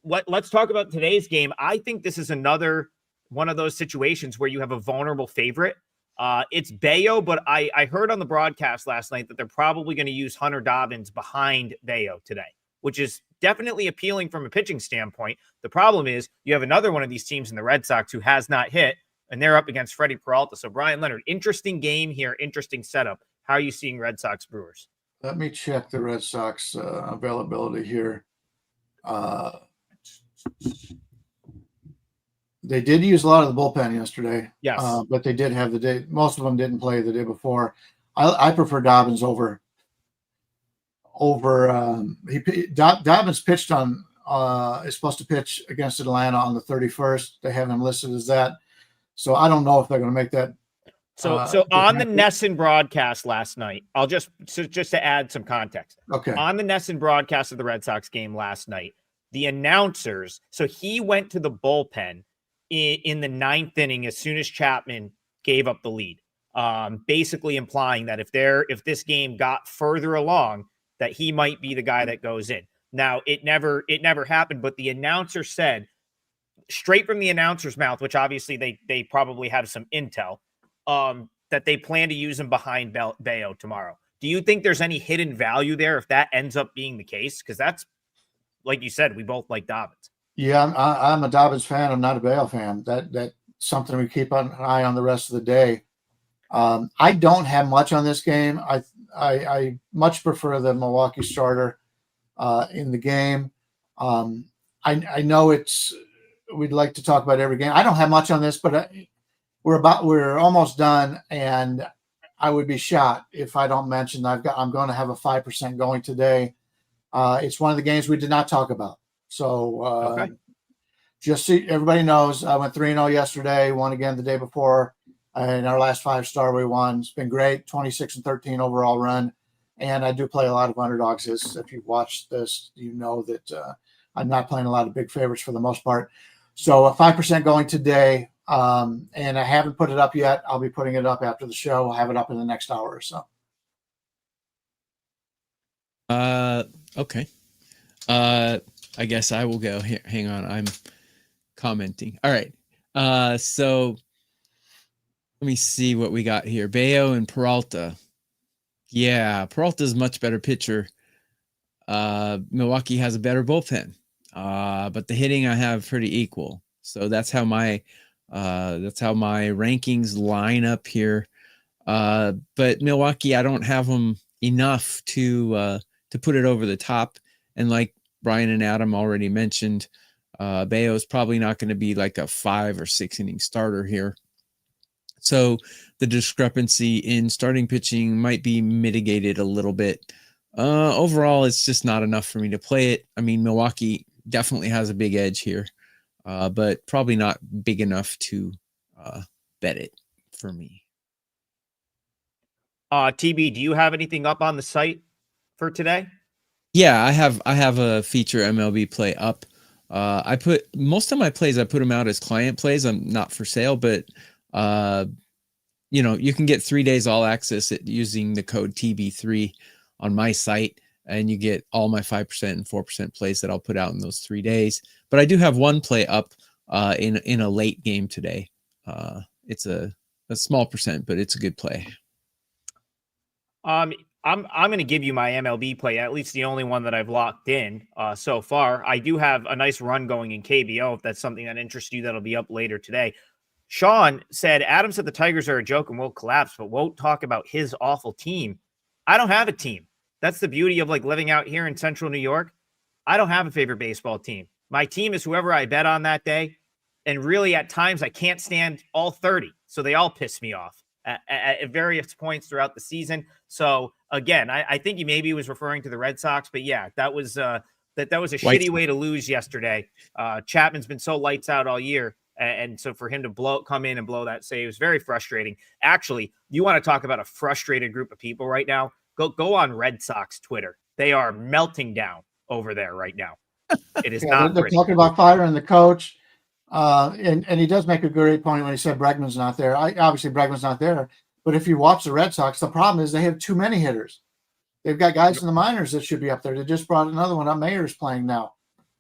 let's talk about today's game. I think this is another one of those situations where you have a vulnerable favorite. It's Bayo, but I heard on the broadcast last night that they're probably going to use Hunter Dobbins behind Bayo today, which is definitely appealing from a pitching standpoint. The problem is you have another one of these teams in the Red Sox who has not hit, and they're up against Freddie Peralta. So Bryan Leonard, interesting game here, interesting setup. How are you seeing Red Sox Brewers? Let me check the Red Sox availability here. They did use a lot of the bullpen yesterday. Yes. But they did have the day. Most of them didn't play the day before. I prefer Dobbins over. Dobbins pitched on. Is supposed to pitch against Atlanta on the 31st. They have him listed as that. So I don't know if they're going to make that. So on the Nesson broadcast last night, I'll just to add some context. Okay. On the Nesson broadcast of the Red Sox game last night, the announcers. So he went to the bullpen in the 9th inning as soon as Chapman gave up the lead, basically implying that if this game got further along, that he might be the guy that goes in. Now, it never happened, but the announcer said, straight from the announcer's mouth, which obviously they probably have some intel, that they plan to use him behind Bayo tomorrow. Do you think there's any hidden value there if that ends up being the case? Because that's, like you said, we both like Dobbins. Yeah, I'm a Dobbins fan. I'm not a Bale fan. That's something we keep an eye on the rest of the day. I don't have much on this game. I much prefer the Milwaukee starter in the game. I know we'd like to talk about every game. I don't have much on this, but we're almost done, and I would be shocked if I don't mention I'm going to have a 5% going today. It's one of the games we did not talk about. So okay. Just so everybody knows, I went 3-0 yesterday, won again the day before. In our last 5-star, we won. It's been great, 26-13 overall run. And I do play a lot of underdogs. If you've watched this, you know that I'm not playing a lot of big favorites for the most part. So a 5% going today. And I haven't put it up yet. I'll be putting it up after the show. I'll have it up in the next hour or so. Okay. I guess I will go here. Hang on. I'm commenting. All right. So let me see what we got here. Bayo and Peralta. Yeah, Peralta's a much better pitcher. Milwaukee has a better bullpen. But the hitting I have pretty equal. So that's how my rankings line up here. But Milwaukee, I don't have them enough to put it over the top. And like Bryan and Adam already mentioned, Bayo is probably not going to be like a 5 or 6 inning starter here. So the discrepancy in starting pitching might be mitigated a little bit. Overall, it's just not enough for me to play it. I mean, Milwaukee definitely has a big edge here, but probably not big enough to bet it for me. TB, do you have anything up on the site for today? Yeah, I have a feature MLB play up. I put most of my plays, I put them out as client plays. I'm not for sale, but you can get 3 days all access using the code TB3 on my site, and you get all my 5% and 4% plays that I'll put out in those 3 days. But I do have one play up in a late game today. It's a small percent, but it's a good play. I'm going to give you my MLB play, at least the only one that I've locked in so far. I do have a nice run going in KBO. If that's something that interests you, that'll be up later today. Sean said, Adam said the Tigers are a joke and will collapse, but won't talk about his awful team. I don't have a team. That's the beauty of like living out here in central New York. I don't have a favorite baseball team. My team is whoever I bet on that day. And really at times I can't stand all 30. So they all piss me off at various points throughout the season. So again, I think he maybe was referring to the Red Sox, but yeah, that was a shitty way to lose yesterday. Chapman's been so lights out all year. And so for him to come in and blow that save was very frustrating. Actually, you want to talk about a frustrated group of people right now? Go on Red Sox Twitter. They are melting down over there right now. It is not. They're talking about firing the coach, and he does make a great point when he said Bregman's not there. Obviously Bregman's not there, but if you watch the Red Sox, the problem is they have too many hitters. They've got guys in the minors that should be up there. They just brought another one up. Mayer's playing now.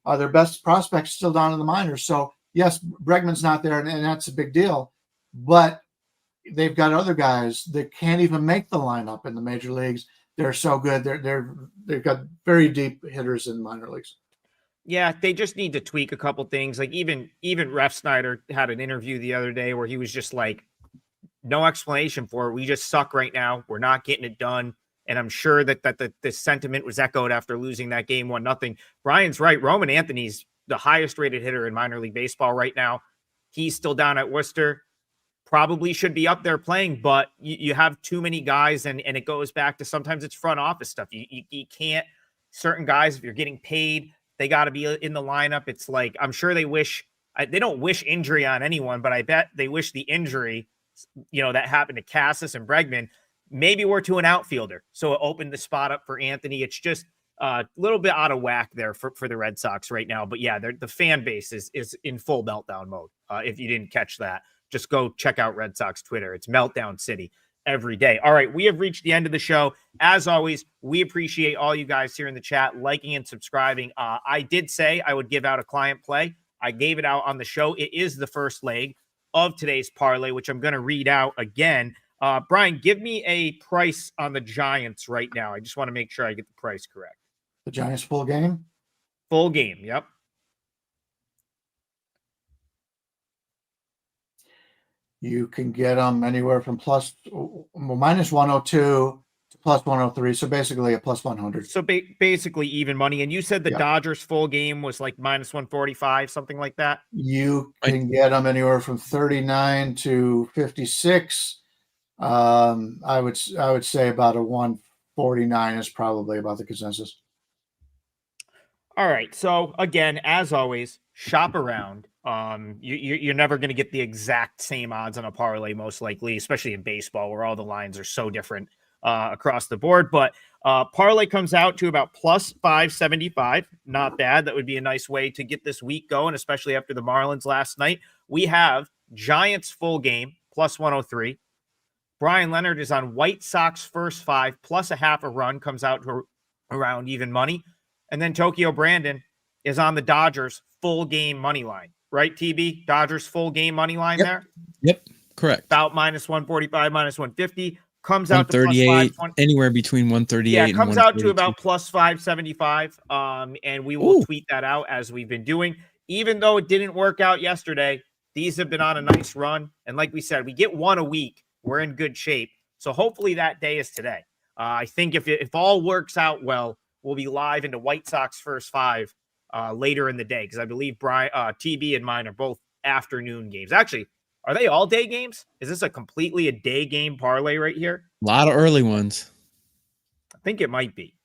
Their best prospects still down in the minors. So yes, Bregman's not there, and that's a big deal. But they've got other guys that can't even make the lineup in the major leagues. They're so good. They've got very deep hitters in minor leagues. Yeah, they just need to tweak a couple things. Like even Ref Snyder had an interview the other day where he was just like, no explanation for it. We just suck right now. We're not getting it done. And I'm sure that the sentiment was echoed after losing that game 1-0. Brian's right. Roman Anthony's the highest rated hitter in minor league baseball right now. He's still down at Worcester. Probably should be up there playing, but you have too many guys, and it goes back to sometimes it's front office stuff. You can't, certain guys, if you're getting paid, they got to be in the lineup. It's like, I'm sure they don't wish injury on anyone, but I bet they wish the injury, that happened to Cassis and Bregman, maybe we're to an outfielder. So it opened the spot up for Anthony. It's just a little bit out of whack there for the Red Sox right now. But yeah, the fan base is in full meltdown mode. If you didn't catch that, just go check out Red Sox Twitter. It's Meltdown City every day. All right, we have reached the end of the show. As always, we appreciate all you guys here in the chat, liking and subscribing. I did say I would give out a client play. I gave it out on the show. It is the first leg of today's parlay, which I'm going to read out again. Bryan, give me a price on the Giants right now. I just want to make sure I get the price correct. The Giants full game? Full game, yep. You can get them anywhere from minus 102 to plus 103. So basically a plus 100. So basically even money. And you said the Dodgers full game was like minus 145, something like that? You can get them anywhere from 39 to 56. I would say about a 149 is probably about the consensus. All right. So again, as always, shop around. You're never going to get the exact same odds on a parlay, most likely, especially in baseball where all the lines are so different across the board. But parlay comes out to about plus 575. Not bad. That would be a nice way to get this week going, especially after the Marlins last night. We have Giants full game plus 103. Bryan Leonard is on White Sox first 5 plus a half a run, comes out to around even money. And then Tokyo Brandon is on the Dodgers full game money line. Right, TB? Dodgers full game money line there? Yep, correct. About minus 145, minus 150. Comes out to plus 520. Anywhere between 138 yeah, and comes out to about plus 575. And we will tweet that out as we've been doing. Even though it didn't work out yesterday, these have been on a nice run. And like we said, we get one a week. We're in good shape. So hopefully that day is today. I think if all works out well, we'll be live into White Sox first 5 later in the day, because I believe Bryan, TB and mine are both afternoon games. Actually, are they all day games? Is this a completely a day game parlay right here? A lot of early ones. I think it might be.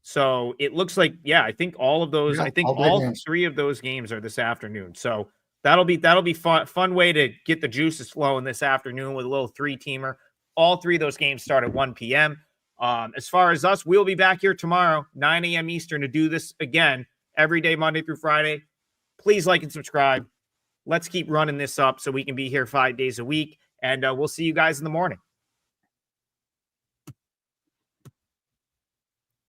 So it looks like, I think all of those, I think all 3 of those games are this afternoon. So that'll be fun way to get the juices flowing this afternoon with a little 3-teamer. All three of those games start at 1 p.m. As far as us, we'll be back here tomorrow, 9 a.m. Eastern, to do this again every day, Monday through Friday. Please like and subscribe. Let's keep running this up so we can be here 5 days a week. And we'll see you guys in the morning.